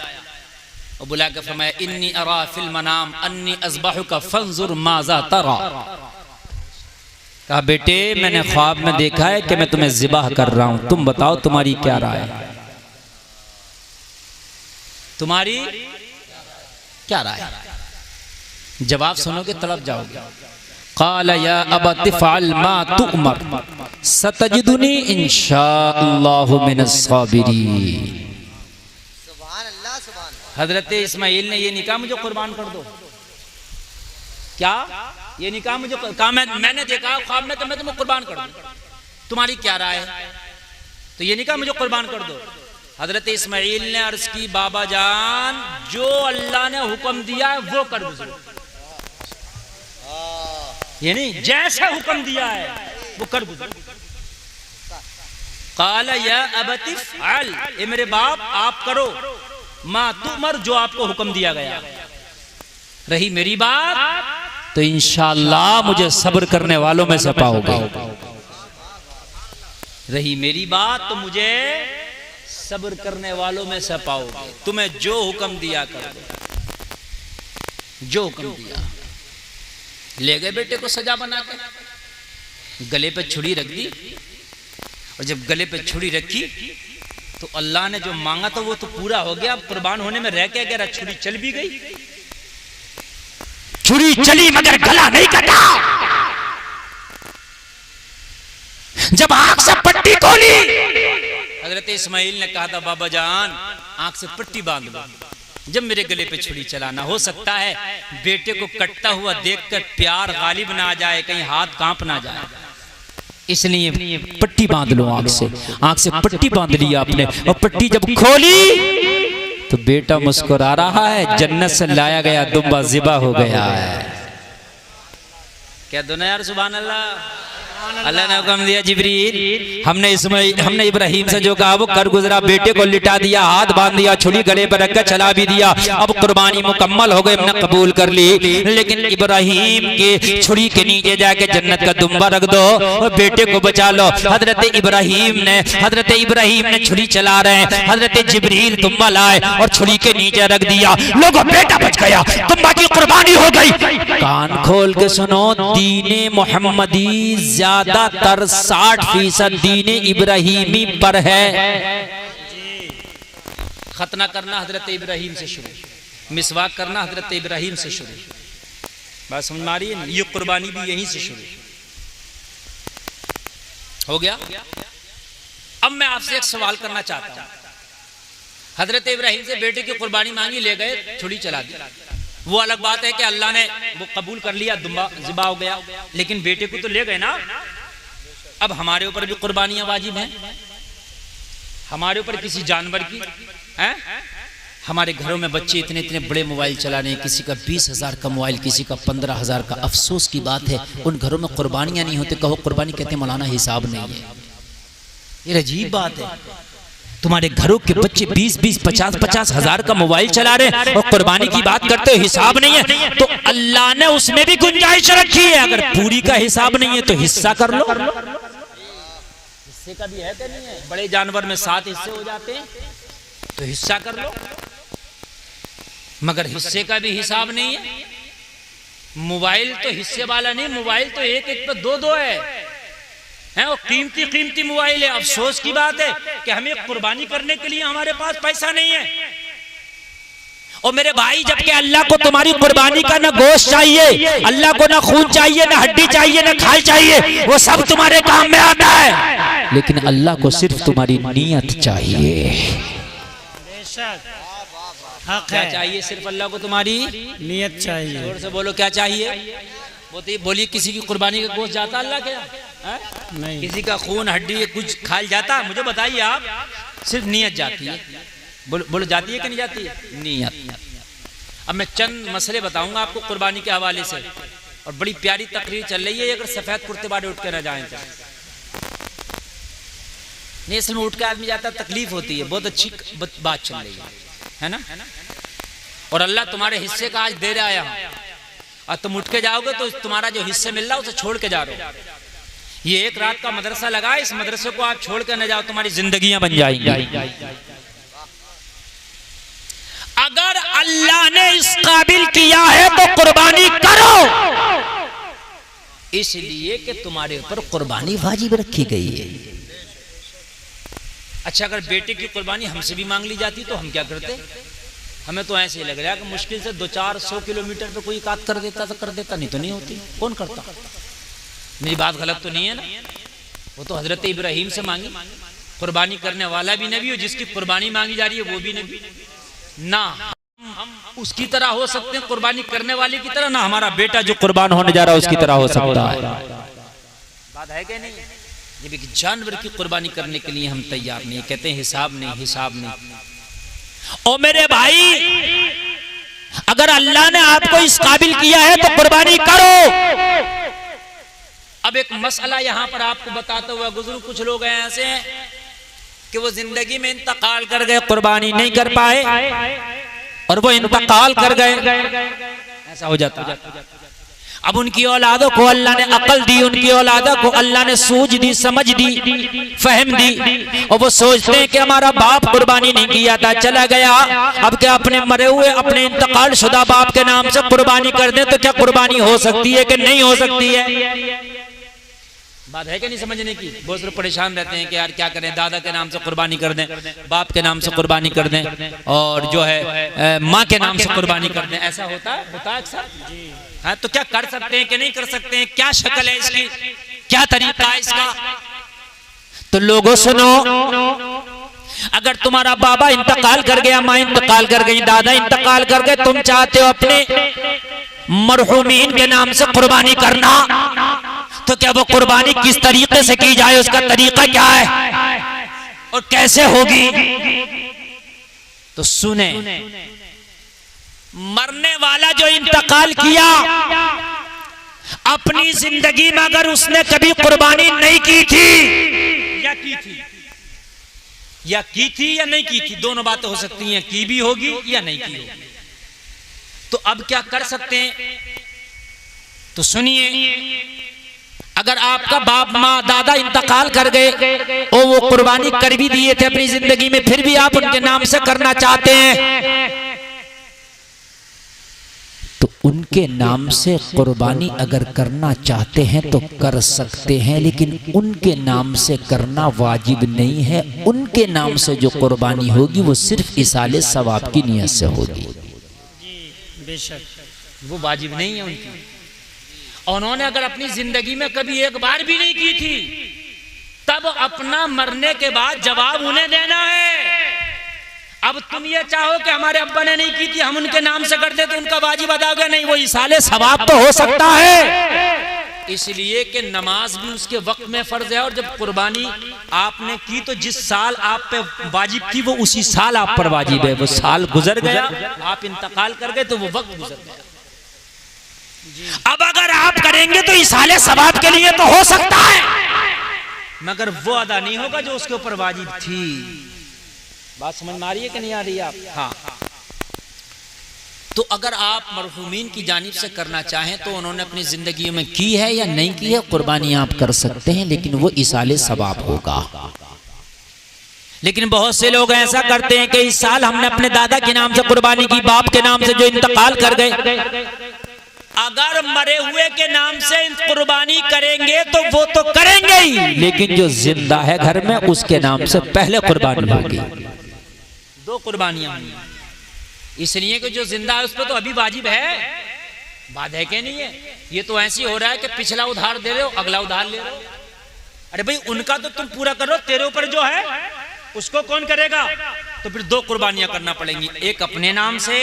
और बुला के फरमाया इन्नी अरा फिल मनाम अन्नी अज़बहुका फंजुर माज़ा तरा। कहा बेटे मैंने ख्वाब में देखा है कि मैं तुम्हें ज़िबाह कर रहा हूं, तुम बताओ तुम्हारी क्या राय है? तुम्हारी क्या राय है? जवाब सुनोगे तड़प जाओगे। क़ाल या अबत फ़अल मा तुअमर सतजिदुनी इंशाअल्लाहु मिनस साबिरीन। सुभान अल्लाह सुभान अल्लाह। हजरत इस्माइल ने ये नहीं कहा मुझे कुर्बान कर दो। क्या ये नहीं कहा मुझे? कहा मैंने देखा ख्वाब में तो मैं तुम्हें कुर्बान कर दूं, तुम्हारी क्या राय है? तो ये नहीं कहा मुझे कुर्बान कर दो। हजरत इस्माइल ने अर्ज की बाबा जान जो अल्लाह ने हुक्म दिया है वो कर दो। ये नहीं जैसे हुक्म दिया है वो कर दो। काला या अबती फ़अल, ए मेरे बाप आप करो, मा तुमर जो आपको हुक्म दिया गया। रही मेरी बात तो इंशाअल्लाह मुझे सब्र करने वालों में से पाओगे। रही मेरी बात तो मुझे सब्र करने वालों में से पाओगे। तुम्हें जो हुक्म दिया कर दो, जो हुक्म दिया। ले गए बेटे को सजा बना के, गले पे छुरी रख दी, और जब गले पे छुरी रखी तो अल्लाह ने जो मांगा था वो तो पूरा हो गया। अब कुर्बान होने में रह क्या गया? छुरी चल भी गई, छुरी चली मगर गला नहीं कटा। जब आंख से पट्टी खोली, हजरत इस्माइल ने कहा था बाबा जान आंख से पट्टी बांध लो, जब मेरे गले पे छुरी चलाना। हो सकता है बेटे को कटता हुआ देखकर प्यार गालिब ना आ जाए, कहीं हाथ कांप ना जाए, इसलिए पट्टी बांध लो आंख से पट्टी बांध लिया आपने। और पट्टी जब खोली तो बेटा मुस्कुरा रहा है, जन्नत से लाया गया दुम्बा ज़िबा हो गया है। क्या दोनों यार, सुभान अल्लाह। अल्लाह ने हुक्म दिया जिब्रील, हमने इब्राहिम से जो कहा वो कर गुजरा, बेटे को लिटा दिया, हाथ बांध दिया, छुरी गले पर रखकर चला भी दिया। अब कुर्बानी मुकम्मल हो गई, हमने कबूल कर ली। लेकिन इब्राहिम के छुरी के नीचे जाके जन्नत का दुम्बा रख दो और बेटे को बचा लो। हजरत इब्राहिम ने छुरी चला रहे हैं, हजरत जिब्रील दुम्बा लाए और छुरी के नीचे रख दिया। लोगों बेटा बच गया, दुम्बा की कुर्बानी हो गई। कान खोल के सुनो, दीने मोहम्मदी ज्यादातर 60% दीने इब्राहिमी पर है। खतना करना हजरत इब्राहिम से शुरू, मिसवाक करना हजरत इब्राहिम से शुरू। बात समझ में आ रही है? ये कुर्बानी भी यहीं से शुरू हो गया। अब मैं आपसे एक सवाल करना चाहता हूं। हजरत इब्राहिम से बेटे की कुर्बानी मांगी, ले गए, छुरी चला दी। वो अलग बात है कि अल्लाह ने वो कबूल कर लिया, दुम्बा ज़िबा हो गया, लेकिन बेटे को तो ले गए ना। अब हमारे ऊपर भी कुर्बानियां वाजिब हैं, हमारे ऊपर किसी जानवर की हैं। हमारे घरों में बच्चे इतने इतने बड़े मोबाइल चला रहे हैं, किसी का 20,000 का मोबाइल, किसी का 15,000 का। अफसोस की बात है उन घरों में कुर्बानियां नहीं होती। कहो कुर्बानी कहते हैं मौलाना हिसाब नहीं है, ये अजीब बात है। तुम्हारे घरों के बच्चे 20-20, 50-50 हजार का मोबाइल चला रहे हैं और कुर्बानी की बात करते हो, हिसाब नहीं है। तो अल्लाह ने उसमें भी गुंजाइश रखी है, अगर पूरी का हिसाब नहीं है तो हिस्सा कर लो। हिस्से का भी है कि नहीं है? बड़े जानवर में 7 हिस्से हो जाते हैं तो हिस्सा कर लो, मगर हिस्से का भी हिसाब नहीं है। मोबाइल तो हिस्से वाला नहीं, मोबाइल तो एक एक पे 2-2 है और कीमती मोबाइल है। अफसोस की बात है कि हमें कुर्बानी करने के लिए हमारे पास पैसा नहीं है। और मेरे भाई, जबकि अल्लाह को तुम्हारी कुर्बानी का ना गोश्त चाहिए, अल्लाह को ना खून चाहिए, ना हड्डी चाहिए, ना खाल चाहिए, वो सब तुम्हारे काम में आता है, लेकिन अल्लाह को सिर्फ तुम्हारी नीयत चाहिए। क्या चाहिए? सिर्फ अल्लाह को तुम्हारी नियत चाहिए। जोर से बोलो, क्या चाहिए? बोलिए, किसी की कुर्बानी का गोश्त जाता अल्लाह के यहाँ? नहीं। किसी का खून हड्डी कुछ खाल जाता? मुझे बताइए आप। सिर्फ नियत जाती है। बोलो जाती है कि नहीं जाती है? नियत। अब मैं चंद मसले बताऊंगा आपको कुर्बानी के हवाले से, और बड़ी प्यारी तकरीर चल रही है। अगर सफेद कुर्ते वाले उठ के ना जाए तो नहीं, इसमें उठ के आदमी जाता तकलीफ होती है। बहुत अच्छी बात चल रही है ना। और अल्लाह तुम्हारे हिस्से का आज दे रहा है, और तुम उठ के जाओगे तो तुम्हारा जो हिस्से मिल रहा है उसे छोड़ के जा रहे हो। ये एक रात का मदरसा लगा, इस मदरसे को आप छोड़ के न जाओ, तुम्हारी जिंदगियां बन जाएंगी। अगर अल्लाह ने इस काबिल किया है तो कुर्बानी करो, इसलिए कि तुम्हारे ऊपर कुर्बानी वाजिब रखी गई है। अच्छा, अगर बेटे की कुर्बानी हमसे भी मांग ली जाती तो हम क्या करते? हमें तो ऐसे ही लग रहा है कि मुश्किल से 200-400 किलोमीटर पे कोई काट कर देता तो कर देता, नहीं तो नहीं होती। कौन करता? मेरी बात गलत तो नहीं है ना? वो तो हजरत इब्राहिम से मांगी। कुर्बानी करने वाला भी नबी हो, जिसकी कुर्बानी मांगी जा रही है वो भी नबी ना। हम उसकी तरह हो सकते हैं कुर्बानी करने वाले की तरह, ना हमारा बेटा जो कुर्बान होने जा रहा है उसकी तरह हो सकता है। बात है कि नहीं? जब एक जानवर की कुर्बानी करने के लिए हम तैयार नहीं, कहते हैं हिसाब नहीं। ओ मेरे भाई, अगर अल्लाह ने आपको इस काबिल किया है तो कुर्बानी करो। अब एक मसला यहां पर आपको बताते हुए गुजरू, कुछ लोग ऐसे हैं कि वो जिंदगी में इंतकाल कर गए, कुर्बानी नहीं कर पाए, और वो इंतकाल कर गए, ऐसा हो जाता है। अब उनकी औलादों को अल्लाह ने अकल दी, उनकी औलादों को अल्लाह ने सूझ दी, समझ दी, फहम दी, और वो सोचते हैं कि हमारा बाप कुर्बानी नहीं किया था, चला गया, अब क्या अपने मरे हुए, अपने इंतकाल शुदा बाप के नाम से कुर्बानी कर दें तो क्या कुर्बानी हो सकती है कि नहीं हो सकती है? बात है कि नहीं समझने की? बहुत लोग परेशान रहते हैं कि यार क्या करें, दादा के नाम से कुर्बानी कर दें, बाप के नाम से कुर्बानी कर दें, और जो है माँ के नाम से कुर्बानी कर दें। ऐसा होता है अक्सर? हाँ, तो क्या कर सकते हैं कि नहीं कर सकते हैं? क्या शक्ल है इसकी, क्या तरीका है इसका? तो लोगों सुनो, अगर तुम्हारा बाबा इंतकाल कर गया, माँ इंतकाल कर गई, दादा इंतकाल कर गए, तुम चाहते हो अपने मरहूमीन के नाम से कुर्बानी करना, तो क्या वो कुर्बानी किस तरीके से की जाए, उसका तरीका क्या है और कैसे होगी? तो सुने, मरने वाला जो इंतकाल किया, अपनी जिंदगी में अगर उसने कभी कुर्बानी नहीं की थी या की थी, या नहीं की थी, दोनों बातें हो सकती हैं, की भी होगी या नहीं की होगी, तो अब क्या कर सकते हैं? तो सुनिए, अगर आपका बाप माँ दादा इंतकाल कर गए और वो कुर्बानी कर भी दिए थे अपनी जिंदगी में, फिर भी आप उनके नाम से करना चाहते हैं, तो उनके नाम से कुर्बानी अगर करना चाहते हैं तो कर सकते हैं, लेकिन उनके नाम से करना वाजिब नहीं है। उनके नाम से जो कुर्बानी होगी वो सिर्फ इसाले सवाब की नियत से होगी, बेशक वो वाजिब नहीं है उनकी। उन्होंने अगर अपनी जिंदगी में कभी एक बार भी नहीं की थी, तब अपना मरने के बाद जवाब उन्हें देना है। अब तुम ये चाहो कि हमारे अब्बा ने नहीं की थी, हम उनके नाम से करते तो उनका वाजिब अदा हो गया, नहीं, वो इसाले सवाब तो हो सकता है, इसलिए कि नमाज भी उसके वक्त में फर्ज है, और जब कुर्बानी आपने की तो जिस साल आप पे वाजिब थी वो उसी साल आप पर वाजिब है। वो साल गुजर गया, आप इंतकाल कर गए तो वो वक्त गुजर गया। अब अगर आप करेंगे तो इसाले सवाब के लिए तो हो सकता है, मगर वो अदा नहीं होगा जो उसके ऊपर वाजिब थी। बात समझ में आ रही है कि नहीं आ रही है आप? हाँ। तो अगर आप मरहूमीन की जानिब से करना चाहें तो उन्होंने अपनी जिंदगी में की है या नहीं की है, कुर्बानी आप कर सकते हैं, लेकिन वो इसाले सवाब होगा। लेकिन बहुत से लोग ऐसा करते हैं कि इस साल हमने अपने दादा के नाम से कुर्बानी की, बाप के नाम से जो इंतकाल कर गए, अगर मरे हुए के नाम से कुर्बानी करेंगे तो वो तो करेंगे ही, लेकिन जो जिंदा है घर में उसके नाम से पहले कुर्बानी होगी। दो कुर्बानियां होंगी, इसलिए कि जो जिंदा है उस पर तो अभी वाजिब है, बात है कि नहीं है? ये तो ऐसी हो रहा है कि पिछला उधार दे रहे हो, अगला उधार ले रहे हो। अरे भाई, उनका तो तुम पूरा करो, तेरे ऊपर जो है उसको कौन करेगा? तो फिर दो कुर्बानियां करना पड़ेंगी, एक अपने नाम से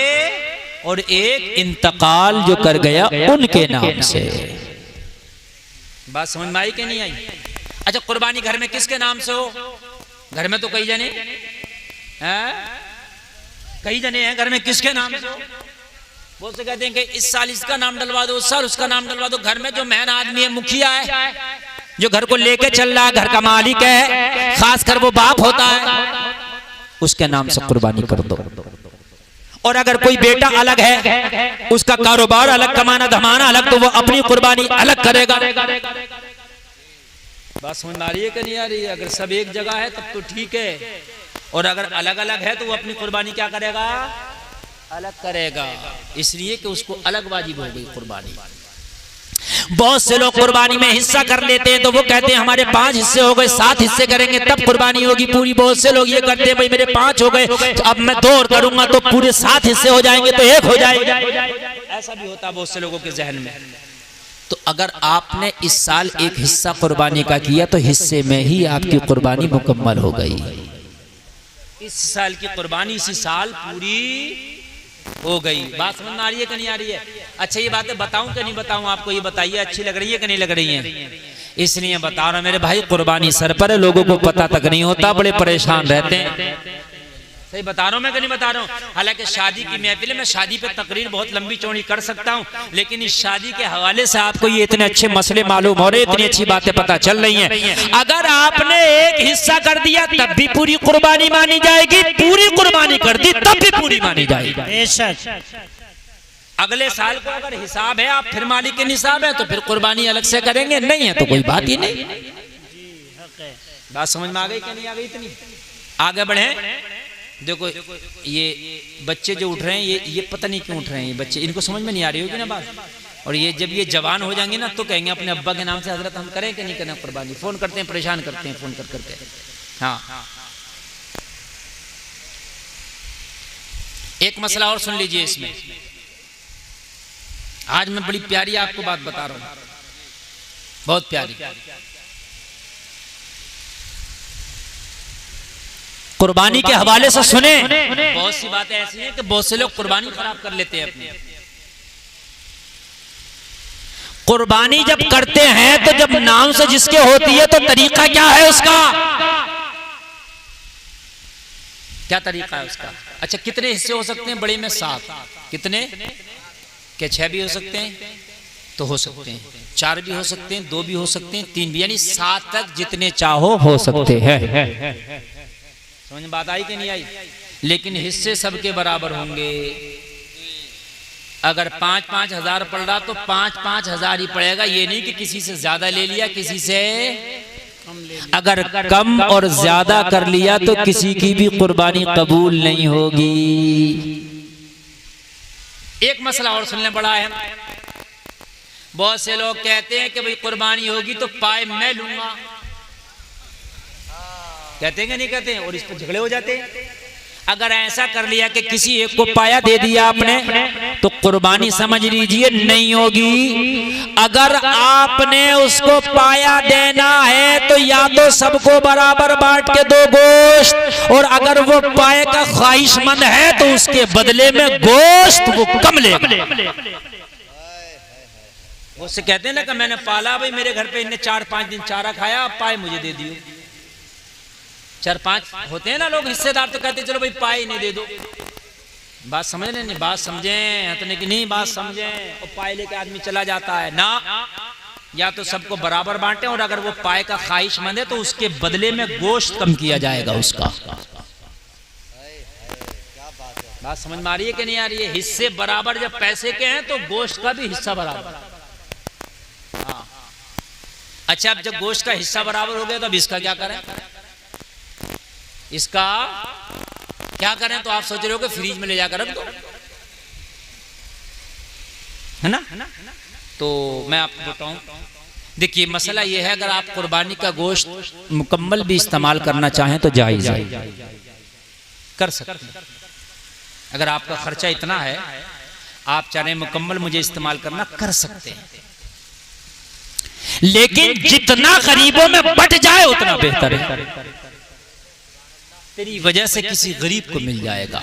और एक इंतकाल जो कर गया उनके नाम से। बात समझ में आई कि नहीं आई? अच्छा, कुर्बानी घर में किसके नाम से हो? घर में तो कई जने हैं, कई जने हैं घर में, किसके नाम से हो? वो से कहते हैं कि इस साल इसका नाम डलवा दो, उस साल उसका नाम डलवा दो। घर में जो मेन आदमी है, मुखिया है, जो घर को लेके चल रहा है, घर का मालिक है, खासकर वो बाप होता है, उसके नाम से कुर्बानी कर दो। और अगर कोई बेटा अलग है, उसका कारोबार अलग, कमाना धमाना अलग, तो वो अपनी कुर्बानी अलग करेगा। बात समझ आ रही है कि नहीं आ रही है? अगर सब एक जगह है तब तो ठीक है, और अगर अलग अलग है तो वो अपनी कुर्बानी क्या करेगा? अलग करेगा, इसलिए कि उसको अलग वाजिब हो गई कुर्बानी। बहुत से लोग कुर्बानी में हिस्सा कर लेते हैं तो वो कहते हैं हमारे 5 हिस्से हो गए, 7 हिस्से करेंगे तब कुर्बानी होगी पूरी। बहुत से लोग ये करते हैं भाई मेरे 5 हो गए तो अब मैं 2 और करूंगा तो पूरे 7 हिस्से हो जाएंगे तो 1 हो जाएगा। ऐसा भी होता है बहुत से लोगों के जहन में। तो अगर आपने इस साल एक हिस्सा कुर्बानी का किया तो हिस्से में ही आपकी कुर्बानी मुकम्मल हो गई। इस साल की कुर्बानी इसी साल पूरी हो गई। बात समझ में आ रही है कि नहीं आ रही है? अच्छा, ये बातें बताऊं कि नहीं बताऊं आपको? ये बताइए, अच्छी लग रही है कि नहीं लग रही है? इसलिए बता रहा मेरे भाई, कुर्बानी सर पर है, लोगों को पता तक नहीं होता, बड़े परेशान रहते हैं। सही बता रहा हूं मैं कि नहीं बता रहा हूं? हालांकि शादी की महफिल में शादी पे तकरीर बहुत लंबी चौड़ी कर सकता हूं, लेकिन इस शादी के हवाले से आपको ये इतने अच्छे मसले मालूम हो रहे, इतनी अच्छी बातें पता चल रही हैं। अगर आपने एक हिस्सा कर दिया तब भी पूरी कुर्बानी मानी जाएगी, पूरी कुर्बानी कर दी तब भी पूरी मानी जाएगी। अगले साल को अगर हिसाब है, आप फिर मालिक के निसाब है, तो फिर कुर्बानी अलग से करेंगे, नहीं है तो कोई बात ही नहीं। बात समझ में आ गई क्या नहीं आ गई? इतनी आगे बढ़े। देखो ये बच्चे जो उठ रहे हैं, ये पता नहीं क्यों उठ रहे हैं, ये बच्चे, इनको समझ में नहीं आ रही होगी ना बात। और ये जब ये जवान हो जाएंगे ना, तो कहेंगे अपने अब्बा के नाम से हजरत हम करें कि नहीं करें कुर्बानी। फोन करते हैं, परेशान करते हैं फोन कर करके। हाँ, एक मसला और सुन लीजिए इसमें। आज मैं बड़ी प्यारी आपको बात बता रहा हूं, बहुत प्यारी। कुर्बानी के हवाले से सुने। बहुत सी बातें ऐसी हैं कि बहुत से लोग कुर्बानी खराब कर लेते हैं अपनी। कुर्बानी जब करते हैं तो जब नाम से जिसके होती है तो तरीका क्या है उसका? क्या तरीका है उसका? अच्छा, कितने हिस्से हो सकते हैं? बड़े में 7। कितने? क्या 6 भी हो सकते हैं? तो हो सकते हैं। 4 भी हो सकते हैं, 2 भी हो सकते हैं, 3 भी, यानी 7 तक जितने चाहो हो सकते हैं। समझ में बात आई कि नहीं आई? लेकिन हिस्से सबके बराबर होंगे। अगर 5-5 हजार पड़ रहा तो 5-5 हजार ही पड़ेगा। ये नहीं कि किसी से ज्यादा ले लिया, किसी से अगर कम और ज्यादा कर लिया तो किसी की भी कुर्बानी कबूल नहीं होगी। एक मसला और सुनने बड़ा है। बहुत से लोग कहते हैं कि भाई कुर्बानी होगी तो पाए मैं लूंगा। कहते हैं कि नहीं कहते हैं? और इस पर झगड़े हो जाते हैं। अगर ऐसा कर लिया कि किसी एक को पाया दे दिया आपने, तो कुर्बानी समझ लीजिए नहीं होगी। अगर आपने उसको पाया देना है तो या तो सबको बराबर बांट के दो गोश्त, और अगर वो पाए का ख्वाहिशमंद है तो उसके बदले में गोश्त वो कम लेगा। उससे कहते हैं ना कि मैंने पाला, भाई मेरे घर पे इन्हें 4-5 दिन चारा खाया, अब पाए मुझे दे दियो। 4-5 होते हैं ना लोग हिस्सेदार, तो कहते चलो भाई पाए नहीं दे दो। बात समझ रहे नहीं? बात समझें हतने की नहीं, बात समझें। और पाए लेके आदमी चला जाता है ना, या तो सबको बराबर बांटे, और अगर वो पाए का ख्वाहिशमंद है तो उसके बदले में गोश्त कम किया जाएगा उसका। बात समझ में आ रही है कि नहीं आ रही है? हिस्से बराबर जब पैसे के हैं तो गोश्त का भी हिस्सा बराबर। हाँ, अच्छा, अब जब गोश्त का हिस्सा बराबर हो गया तो अब इसका क्या करें? इसका क्या करें? तो आप सोच रहे हो कि फ्रीज में ले जाकर रख दो, है ना? तो मैं आपको बताऊं, देखिए मसला यह है, अगर आप कुर्बानी का गोश्त मुकम्मल भी इस्तेमाल करना चाहें तो जायज़ है, कर सकते हैं। अगर आपका खर्चा इतना है, आप चाहे मुकम्मल मुझे इस्तेमाल करना, कर सकते हैं। लेकिन जितना गरीबों में बट जाए उतना बेहतर है। तेरी वजह से किसी गरीब को मिल जाएगा।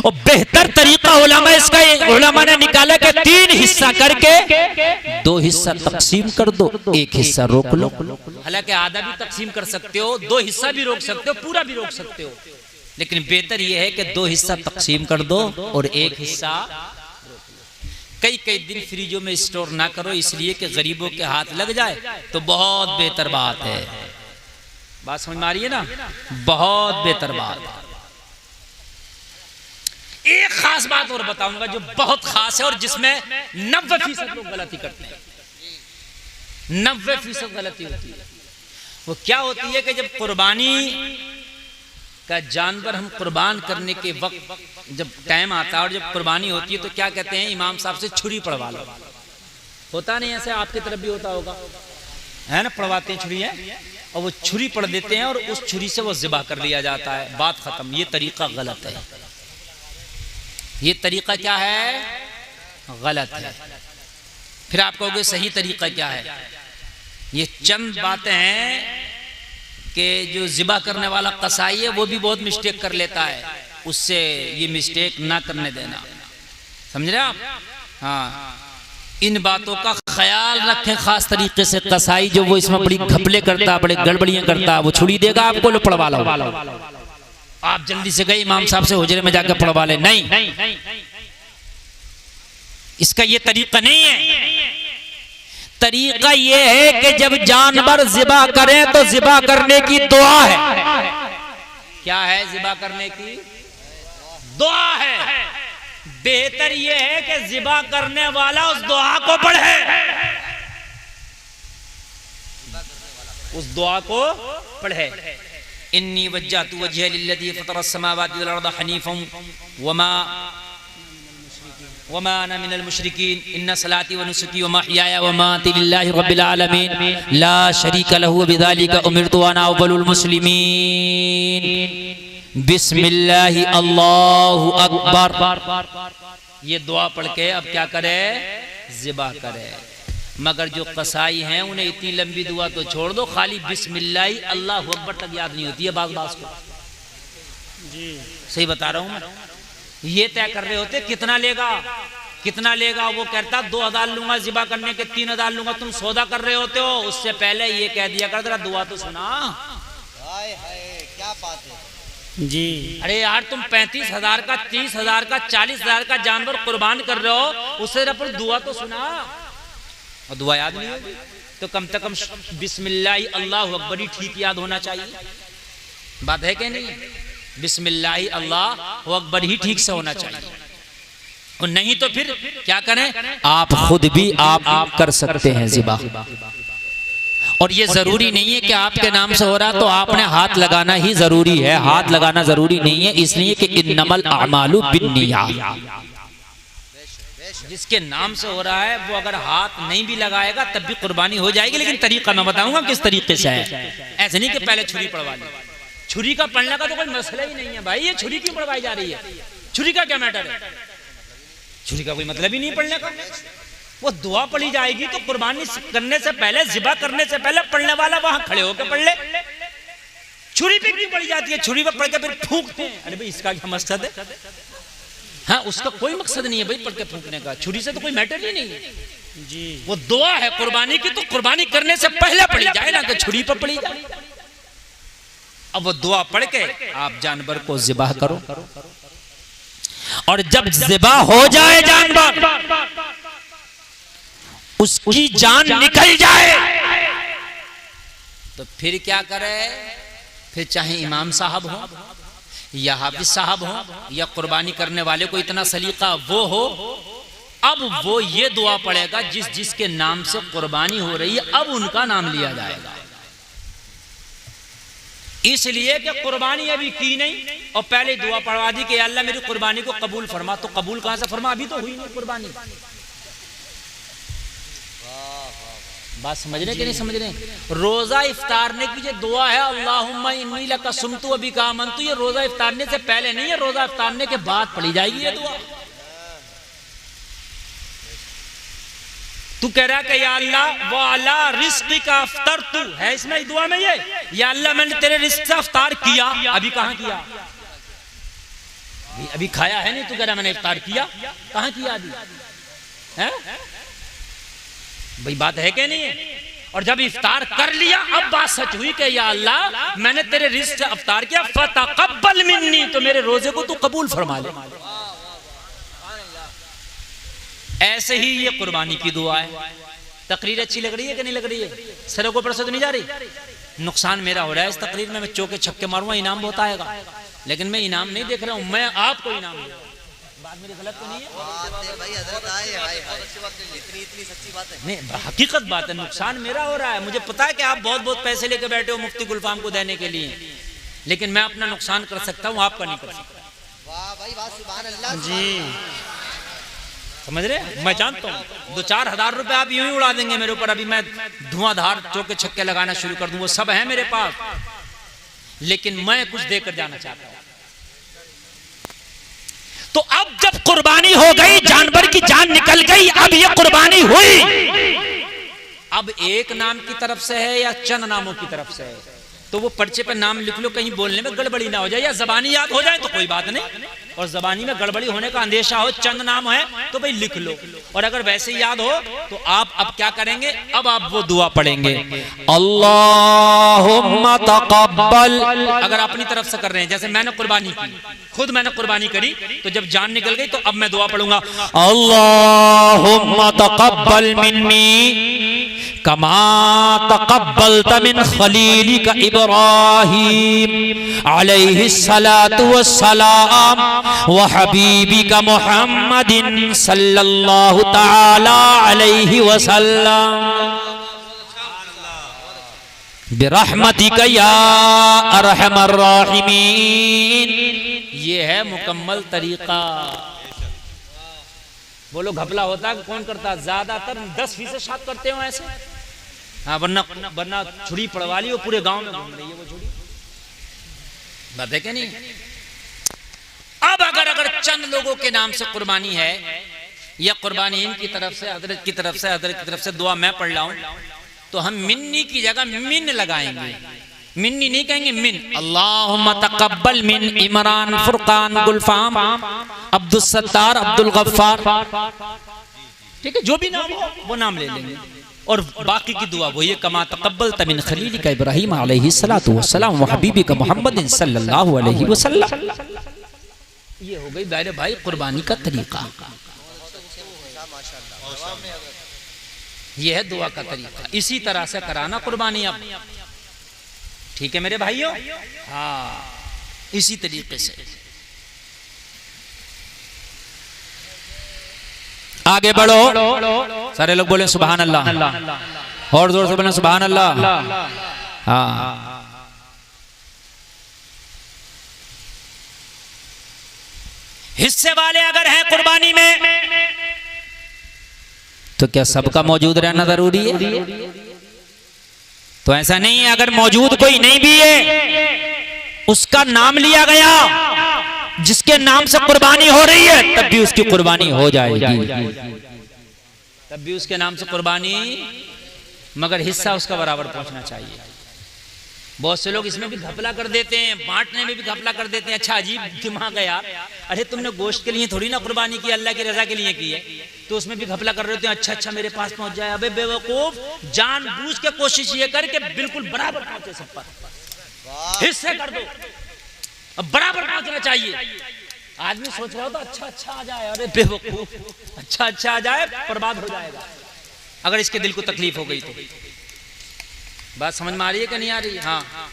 और बेहतर तरीका उलमा ने निकाला कि 3 हिस्सा करके 2 हिस्सा तकसीम कर दो, 1 हिस्सा रोक लो। हालांकि आधा भी तकसीम कर सकते हो, 2 हिस्सा भी रोक सकते हो, पूरा भी रोक सकते हो, लेकिन बेहतर यह है कि 2 हिस्सा तकसीम कर दो और 1 हिस्सा कई दिन फ्रिजों में स्टोर ना करो, इसलिए कि गरीबों के हाथ लग जाए तो बहुत बेहतर बात है। बात समझ में आ रही है ना? बहुत बेहतर बात। एक खास बात और बताऊंगा जो बहुत खास है और जिसमें 90% लोग गलती करते हैं। 90% गलती होती है। वो क्या होती है कि जब कुर्बानी का जानवर हम कुर्बान करने के वक्त जब टाइम आता है और जब कुर्बानी होती है तो क्या कहते हैं इमाम साहब से छुरी पड़वा लो। होता नहीं ऐसे? आपकी तरफ भी होता होगा, है ना? पड़वाते हैं छुरी है, और वो छुरी पड़ देते हैं और उस छुरी से वो ज़िबा कर लिया जाता है, बात खत्म। ये तरीका गलत है। ये तरीका क्या है? गलत है। फिर आप कहोगे सही तरीका क्या है? ये चंद बातें हैं कि जो ज़िबा करने वाला कसाई है वो भी बहुत मिस्टेक कर लेता है, उससे ये मिस्टेक ना करने देना। समझ रहे आप? हाँ, इन बातों का ख्याल रखें खास तरीके से। कसाई जो वो इसमें बड़ी घपले करता, बड़े गड़बड़ियां करता, वो छुरी देगा आपको, लो पड़वा लो। आप जल्दी से गए इमाम साहब से हुजरे में जाकर पड़वा ले। नहीं, इसका ये तरीका नहीं है। तरीका ये है कि जब जानवर ज़िबा करें तो ज़िबा करने की दुआ है। क्या है? ज़िबा करने की दुआ है। बेहतर ये है कि ज़िबा करने वाला उस दुआ को पढ़े, उस दुआ को पढ़े। इन्नी वज्जहतु वजहिया लिल्लज़ी फ़तरस समावाति वल अर्ज़ हनीफ़न वमा अना मिनल मुशरिकीन इन्ना सलाती व नुसुकी व महयाया व ममाती लिल्लाहि रब्बिल आलमीन ला शरीका लहु व बिज़ालिका उमिरतु व अना अव्वलुल मुस्लिमीन। बिस्मिल्लाहि अल्लाहु अकबर। ये दुआ पढ़ के अब क्या करे, ज़िबा करे। मगर जो कसाई हैं उन्हें इतनी लंबी दुआ तो छोड़ दो, खाली बिस्मिल्लाहि अल्लाहु अकबर तक याद नहीं होती है बाज़ को। जी सही बता रहा हूँ मैं। ये तय कर रहे होते कितना लेगा कितना लेगा, वो कहता 2000 लूंगा ज़िबा करने के, 3000 लूंगा। तुम सौदा कर रहे होते हो, उससे पहले ये कह दिया कर जरा दुआ तो सुना। हाय हाय क्या बात है जी। अरे यार तुम 35,000 का, 30,000 का, 40,000 का जानवर कुर्बान कर रहे हो, उससे अपन दुआ तो सुना। और दुआ याद नहीं होगी तो कम से कम बिस्मिल्लाहि अल्लाहु अकबर ही ठीक याद होना चाहिए। बात है कि नहीं? बिस्मिल्लाहि अल्लाहु अकबर ही ठीक से होना चाहिए। और नहीं तो फिर क्या करें, आप खुद भी आप कर सकते हैं ज़िबा। और ये जरूरी नहीं है कि आपके नाम से हो रहा तो आपने हाथ लगाना ही जरूरी है। हाथ लगाना जरूरी नहीं है, इसलिए कि इन्नमल अमालु बिन्नियात। जिसके नाम से हो रहा है वो अगर हाथ नहीं भी लगाएगा तब भी कुर्बानी हो जाएगी, लेकिन तरीका मैं बताऊंगा किस तरीके से है। ऐसे नहीं कि पहले छुरी पड़वा ली। छुरी का पढ़ने का तो कोई मसला ही नहीं है भाई। ये छुरी क्यों पढ़वाई जा रही है? छुरी का क्या मैटर है? छुरी का कोई मतलब ही नहीं पढ़ने का। वो दुआ पढ़ी जाएगी तो कुर्बानी करने से पहले, ज़िबा करने से पहले पढ़ने वाला वहां खड़े होकर पढ़ ले। छुरी पे क्यों पढ़ी जाती है? छुरी पे पढ़ के फिर फूंकते हैं। अरे भाई इसका क्या मकसद है? हाँ, उसका कोई मकसद नहीं है भाई पढ़ के फूंकने का। छुरी से तो कोई मैटर ही नहीं है जी। वो दुआ है कुर्बानी की, तो कुर्बानी करने से पहले पढ़ी जाए ना कि छुरी पर पढ़ी जाए। अब वो दुआ पढ़ के आप जानवर को ज़िबा करो, और जब ज़िबा हो जाए जानवर, उसकी जान निकल जाए, तो फिर क्या करे? फिर चाहे इमाम साहब हो या हाफिज साहब हो या कुर्बानी करने वाले को इतना सलीका वो हो, अब वो ये दुआ पढ़ेगा जिसके नाम से कुर्बानी हो रही है, अब उनका नाम लिया जाएगा। इसलिए कि कुर्बानी अभी की नहीं और पहले दुआ पढ़वा दी कि अल्लाह मेरी कुर्बानी को कबूल फरमा। तो कबूल कहां से फरमा? अभी तो हुई नहीं कुर्बानी। बात समझ रहे कि नहीं समझ रहे? रोजा इफ्तारने की जो दुआ है, अल्लाहुम्मा इन्नी लका सुमतु अबी का आमनतु, ये रोजा इफ्तारने से पहले नहीं है, रोजा इफ्तारने के बाद पढ़ी जाएगी ये दुआ। तू कह रहा कि या अल्लाह वो अला रिस्क का अफ्तर तू है इसमें दुआ में ये, या अल्लाह मैंने तेरे रिस्क से अफ्तार किया। अभी कहां किया? अभी खाया है नहीं। तू कह रहा मैंने इफ्तार किया, कहां किया अभी? है भाई, बात है कि नहीं है? और जब इफ्तार कर लिया अब बात सच हुई कि या अल्लाह मैंने तेरे रिस्क से इफ्तार किया, फतक़ब्बल मिन्नी, तो मेरे रोजे को तू कबूल फरमा ले। ऐसे ही ये कुर्बानी की दुआ है। तकरीर अच्छी लग रही है कि नहीं लग रही है? सरों को परसों तो नहीं जा रही? नुकसान मेरा हो रहा है इस तकरीर में। मैं चौके छक्के मारूंगा, इनाम बहुत आएगा, लेकिन मैं इनाम नहीं देख रहा हूं, मैं आपको इनाम दे रहा हूं। बात मेरी गलत तो नहीं है? भाई हजरत आए, बहुत अच्छी बात है, इतनी सच्ची बात है। नहीं, हकीकत बात है। नुकसान मेरा हो रहा है। मुझे पता है कि आप बहुत बहुत पैसे लेकर बैठे हो मुफ्ती गुलफाम को देने के लिए, लेकिन मैं अपना नुकसान कर सकता हूँ, आपका नहीं कर सकता। वाह भाई वाह, सुभान अल्लाह जी। समझ रहे? मैं जानता हूँ 2-4 हजार रुपए आप यूं ही उड़ा देंगे मेरे ऊपर। अभी मैं धुआंधार चौके छक्के लगाना शुरू कर दूं, वो सब है मेरे पास, लेकिन मैं कुछ देकर जाना चाहता हूं। तो अब जब कुर्बानी हो गई, जानवर की जान निकल गई, अब ये कुर्बानी हुई, अब एक नाम की तरफ से है या चंद नामों की तरफ से है, तो वो पर्चे पे नाम लिख लो, कहीं बोलने में गड़बड़ी ना हो जाए, या जबानी याद हो जाए तो कोई बात नहीं, और जबानी में गड़बड़ी होने का अंदेशा हो, चंद नाम है तो भाई लिख लो। और अगर वैसे याद हो तो आप अब क्या करेंगे? अब आप वो दुआ पढ़ेंगे, अल्लाहुम्मा तक़ब्बल। अगर अपनी तरफ से कर रहे हैं, जैसे मैंने कुर्बानी की, खुद मैंने कुर्बानी करी, तो जब जान निकल गई तो अब मैं दुआ पढ़ूंगा, अल्लाहुम्मा तक़ब्बल मिन्नी कमा तक़ब्बलत मिन खलीलिका इब्राहीम अलैहिस्सलातु वस्सलाम व हबीबिका मुहम्मदिन सल्लल्लाहु तआला अलैहि वसल्लम बिरहमतिका या अरहमर राहिमीन। ये है मुकम्मल तरीका। बोलो घपला होता है कौन करता है? ज्यादातर 10% शाद करते हो ऐसे। हाँ, वरना छुरी पड़वा ली वो पूरे गांव में घूम रही है वो छुरी। बात है क्या नहीं? अब अगर चंद लोगों के नाम से कुर्बानी है या कुर्बानी इनकी तरफ से, हजरत की तरफ से, हजरत की तरफ से दुआ मैं पढ़ रहा हूं, तो हम मिन्नी की जगह मिन लगाएंगे। मिन्नी नहीं कहेंगे, मिन। अल्लाहुम्मा तक़ब्बल मिन इमरान फुरकान गुलफाम अब्दुल सत्तार अब्दुल गफ्फार, ठीक है, जो भी नाम हो वो नाम ले लेंगे। और बाकी की दुआ वो ये कमा तक़ब्बलत मिन खलीलिका इब्राहीम अलैहिस्सलातु वस्सलाम व हबीबिका मुहम्मदिन सल्लल्लाहु अलैहि वसल्लम। ये हो गई मेरे भाई कुर्बानी का तरीका। ये है दुआ का तरीका। इसी तरह से कराना कुर्बानी अब, ठीक है मेरे भाइयों? हाँ, इसी तरीके से आगे बढ़ो। सारे लोग बोले सुभान अल्लाह, और जोर से बोले सुभान अल्लाह। हाँ, हिस्से वाले अगर हैं कुर्बानी में तो क्या सबका मौजूद रहना जरूरी है? तो ऐसा नहीं है। अगर मौजूद कोई नहीं भी है, उसका नाम लिया गया, जिसके नाम से कुर्बानी हो रही है, तब भी उसकी कुर्बानी हो जाएगी, तब भी उसके नाम से कुर्बानी, मगर हिस्सा उसका बराबर पहुंचना चाहिए। बहुत से लोग इसमें भी घपला कर देते हैं, बांटने में भी घपला कर देते हैं। अच्छा, अजीब दिमाग है यार। अरे तुमने गोश्त के लिए थोड़ी ना कुर्बानी की, अल्लाह की रजा के लिए की है, तो उसमें भी घपला कर रहे होते हैं। अच्छा मेरे पास पहुंच जाए। अबे बेवकूफ, जानबूझ के कोशिश ये कर के बिल्कुल बराबर पहुंचे सब पर, हिस्से कर दो, अब बराबर पहुंचना चाहिए। आदमी सोच रहा हो तो अच्छा आ जाए, अरे बेवकूफ, अच्छा आ जाए बर्बाद हो जाएगा अगर इसके दिल को तकलीफ हो गई तो। बात समझ में आ रही है कि नहीं आ रही? हाँ।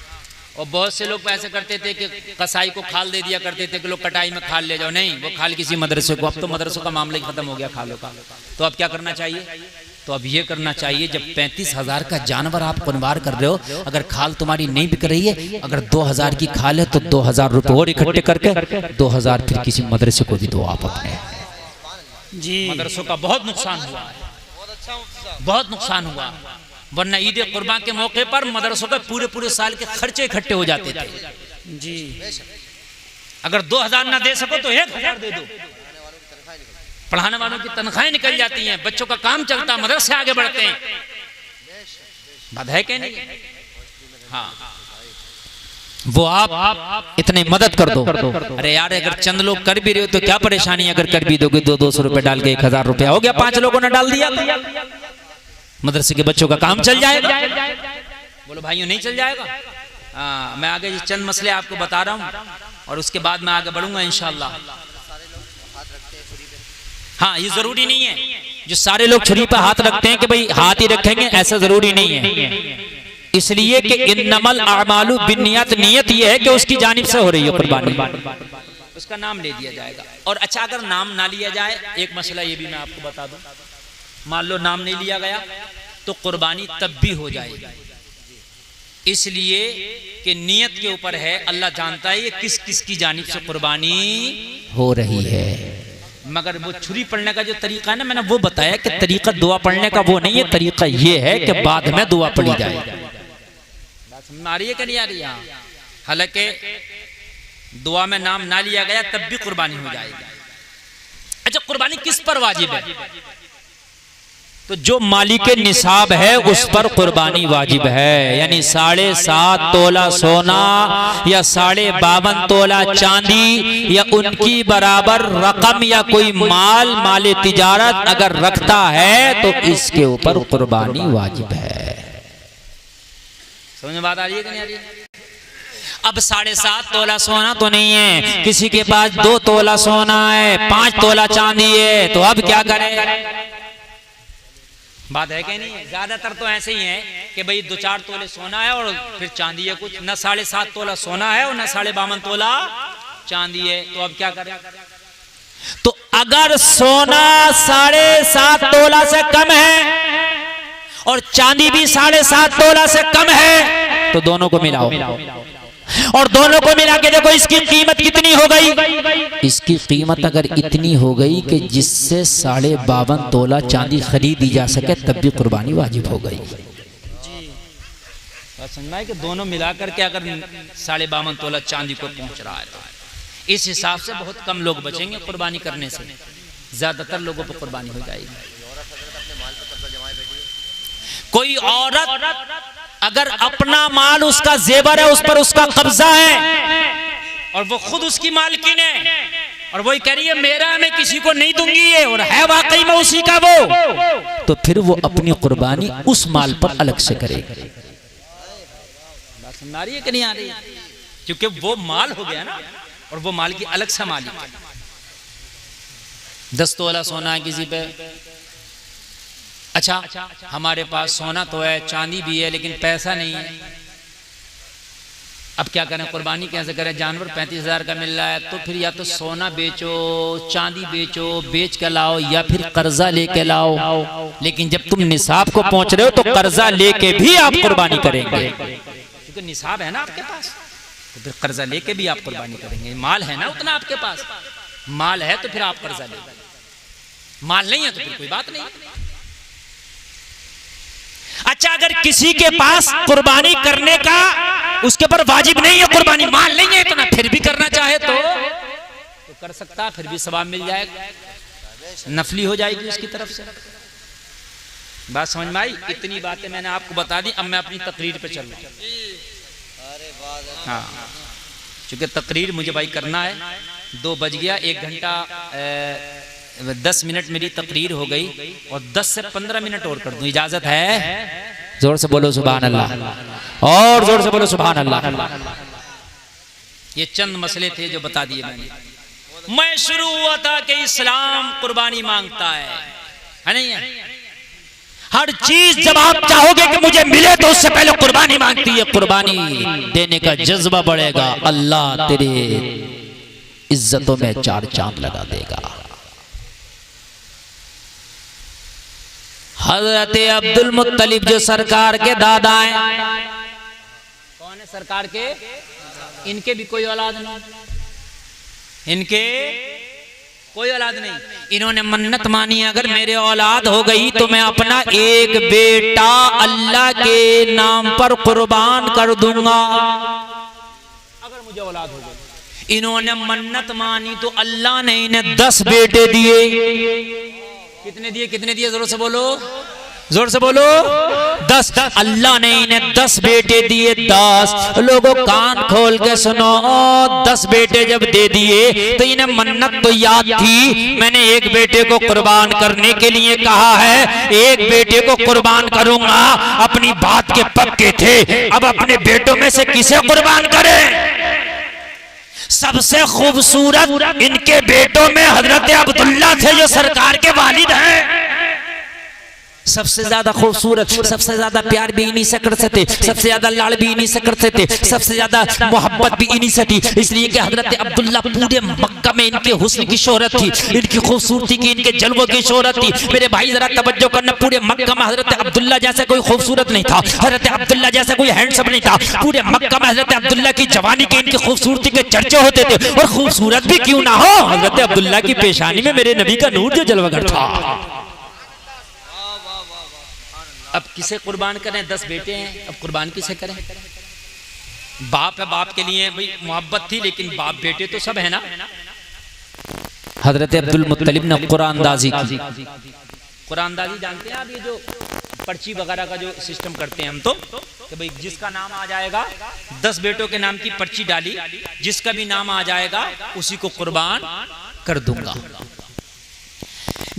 और बहुत से लोग ऐसे करते थे कि कसाई को खाल दे दिया करते थे कि लोग कटाई में खाल ले जाओ। नहीं, वो खाल किसी मदरसे को। अब तो मदरसों का मामला ही खत्म हो गया खालों का। तो अब क्या करना चाहिए? तो अब ये करना चाहिए, जब 35,000 का जानवर आप कुर्बान कर रहे हो, अगर खाल तुम्हारी नहीं बिक रही है, अगर 2,000 की खाल है तो 2,000 रुपए और इकट्ठे करके 2,000 फिर किसी मदरसे को भी दो आप अपने। जी, मदरसों का बहुत नुकसान हुआ है, बहुत नुकसान हुआ। वरना ईद कुर्बान के मौके पर मदरसों के पूरे साल के खर्चे इकट्ठे हो जाते थे। जी, अगर 2,000 ना दे सको तो 1,000 दे दो। पढ़ाने वालों की तनख्वाहें निकल जाती हैं, बच्चों का काम चलता, मदरसे आगे बढ़ते हैं। बात है क्या नहीं? हाँ, वो आप इतनी मदद कर दो। अरे यार, अगर चंद लोग कर भी रहे हो तो क्या परेशानी है? अगर कर भी दोगे 200 रुपए डाल के 1,000 रुपया हो गया, 5 लोगों ने डाल दिया, मदरसे के बच्चों का काम चल जाएगा। बोलो भाइयों, नहीं चल जाएगा? हाँ, मैं आगे चंद मसले आपको बता रहा हूँ और उसके बाद मैं आगे बढ़ूंगा इंशाल्लाह। हाँ, ये जरूरी नहीं है जो सारे लोग छुरी पर हाथ रखते हैं कि भाई हाथ ही रखेंगे, ऐसा जरूरी नहीं है। इसलिए कि इन्नमल अमालु बिन्नियत, नियत ये है कि उसकी जानिब से हो रही है कुर्बानी, उसका नाम ले दिया जाएगा। और अच्छा, अगर नाम ना लिया जाए, एक मसला ये भी मैं आपको बता दूं, मान लो नाम नहीं लिया गया तो कुर्बानी तब भी हो जाएगी, इसलिए कि नियत के ऊपर है। अल्लाह जानता है ये किस किस की जानिब से कुर्बानी हो रही है। मगर वो छुरी पढ़ने का जो तरीका है ना, मैंने वो बताया कि तरीका दुआ पढ़ने का वो नहीं है, तरीका ये है कि बाद में दुआ पढ़ी जाए। बात समझ में आ रही है कि नहीं आ रही है? हालांकि दुआ में नाम ना लिया गया तब भी कुर्बानी हो जाएगी। अच्छा, कुर्बानी किस पर वाजिब है? तो जो मालिक निसाब है उस पर कुर्बानी वाजिब है, यानी 7.5 तोला सोना या 52.5 तोला चांदी या उनकी बराबर रकम या कोई माल तिजारत अगर रखता है तो इसके ऊपर कुर्बानी वाजिब है। समझ में बात आ रही है कि नहीं आ रही है? अब 7.5 तोला सोना तो नहीं है, किसी के पास 2 तोला सोना है, 5 तोला चांदी है, तो अब क्या करें? बात है कि नहीं है? ज्यादातर तो ऐसे ही है कि भाई 2-4 तोले सोना है और फिर चांदी है कुछ, न 7.5 तोला सोना है और न 52.5 तोला चांदी है, तो अब क्या करें? तो अगर सोना 7.5 तोला से कम है और चांदी भी 7.5 तोला से कम है तो दोनों को मिलाओ, और दोनों को मिला के देखो इसकी कीमत कितनी हो गई। इसकी कीमत अगर इतनी हो गई कि जिससे 52.5 तोला चांदी खरीदी जा सके तब भी कुर्बानी वाजिब हो गई। समझ में कि दोनों मिलाकर के अगर 52.5 तोला चांदी को पहुंच रहा है तो इस हिसाब से बहुत कम लोग बचेंगे कुर्बानी करने से, ज्यादातर लोगों पर कुर्बानी हो जाएगी। कोई औरत अगर अपना माल उसका जेवर है, उस पर उसका कब्जा है और वो खुद उसकी मालकिन है और वही कह रही है मेरा, मैं किसी को नहीं दूंगी ये, और है वाकई में उसी का वो, तो फिर वो अपनी कुर्बानी उस माल पर अलग से करेगी। बात समझ आ रही है कि नहीं आ रही? क्योंकि वो माल हो गया ना, और वो माल की अलग से मालिक है। 10 तोला सोना है किसी पे, अच्छा हमारे पास सोना तो है, चांदी भी है, लेकिन पैसा नहीं है, अब क्या करें? कुर्बानी कैसे करें? जानवर 35,000 का मिल रहा है, तो फिर या तो सोना बेचो, चांदी बेचो, बेच के लाओ, या फिर कर्जा लेके लाओ। लेकिन जब तुम निसाब को पहुंच रहे हो तो कर्जा लेके भी आप कुर्बानी करेंगे, क्योंकि निसाब है ना आपके पास, तो फिर कर्जा लेके भी आप कुर्बानी करेंगे। माल है ना उतना आपके पास, माल है तो फिर आप कर्जा लेंगे, माल नहीं है तो फिर कोई बात नहीं। अच्छा अगर किसी के पास कुर्बानी करने का उसके पर वाजिब नहीं है कुर्बानी, माल नहीं है इतना, फिर भी करना चाहे तो कर सकता, फिर भी सवाब मिल जाएगा, नफली हो जाएगी उसकी तरफ से। बात समझ में आई? इतनी बातें मैंने आपको बता दी, अब मैं अपनी तकरीर पे चल रहा हूं। हाँ, क्योंकि तकरीर मुझे भाई करना है, 2 बज गया, 1 घंटा 10 मिनट मेरी तकरीर हो गई, और 10 से 15 मिनट और कर दूं, इजाजत है? जोर से बोलो सुभान अल्लाह, और जोर से बोलो सुभान अल्लाह। ये चंद मसले थे जो बता दिए मैंने। मैं शुरू हुआ था कि इस्लाम कुर्बानी मांगता है नहीं है? हर चीज जब आप चाहोगे कि मुझे मिले तो उससे पहले कुर्बानी मांगती है। कुर्बानी देने का जज्बा बढ़ेगा, अल्लाह तेरे इज्जतों में 4 चांद लगा देगा। हजरत अब्दुल मुत्तलिब जो सरकार के दादा हैं, कौन है सरकार के? इनके भी कोई औलाद नहीं, इनके कोई औलाद नहीं। इन्होंने मन्नत मानी अगर मेरे औलाद हो गई तो मैं अपना एक बेटा अल्लाह के नाम पर कुर्बान कर दूंगा, अगर मुझे औलाद हो गई। इन्होंने मन्नत मानी तो अल्लाह ने इन्हें 10 बेटे दिए। कितने दिए? कितने दिए? जोर से बोलो, जोर से बोलो। 10। अल्लाह ने इन्हें 10 बेटे दिए। 10 लोगों कान खोल के सुनो, 10 बेटे जब दे दिए तो इन्हें मन्नत तो याद थी, मैंने एक बेटे को कुर्बान करने के लिए कहा है, एक बेटे को कुर्बान करूंगा, अपनी बात के पक्के थे। अब अपने बेटों में से किसे कुर्बान करें? सबसे खूबसूरत इनके बेटों में हजरत अब्दुल्ला थे जो सरकार के वालिद हैं। सबसे ज्यादा खूबसूरत, सबसे ज्यादा प्यार भी इन्हीं से करते थे, सबसे ज्यादा लाड़ भी इन्हीं से करते थे, सबसे ज्यादा मोहब्बत भी इन्हीं से थी। इसलिए कि हजरत अब्दुल्ला पूरे मक्का में इनके हुस्न की शोहरत थी, इनकी खूबसूरती की, इनके जलवों की शोहरत थी। मेरे भाई जरा तवज्जो करना, पूरे मक्का में हजरत अब्दुल्ला जैसा कोई खूबसूरत नहीं था, हजरत अब्दुल्ला जैसा कोई हैंडसम नहीं था। पूरे मक्का में हजरत अब्दुल्ला की जवानी के, इनकी खूबसूरती के चर्चे होते थे। और खूबसूरत भी क्यों ना हो, हजरत अब्दुल्ला की पेशानी में मेरे नबी का नूर जो जलवागर था। अब किसे कुर्बान करें? 10 बेटे हैं, अब कुर्बान किसे करें? बाप है, बाप के लिए भाई मोहब्बत थी, लेकिन बाप बेटे तो सब है ना। हजरत अब्दुल मुत्तलिब ने कुरानदाजी की। कुरानदाजी जानते हैं आप? ये जो पर्ची वगैरह का जो सिस्टम करते हैं हम, तो कि भाई जिसका नाम आ जाएगा, 10 बेटों के नाम की पर्ची डाली, जिसका भी नाम आ जाएगा उसी को कुर्बान कर दूंगा।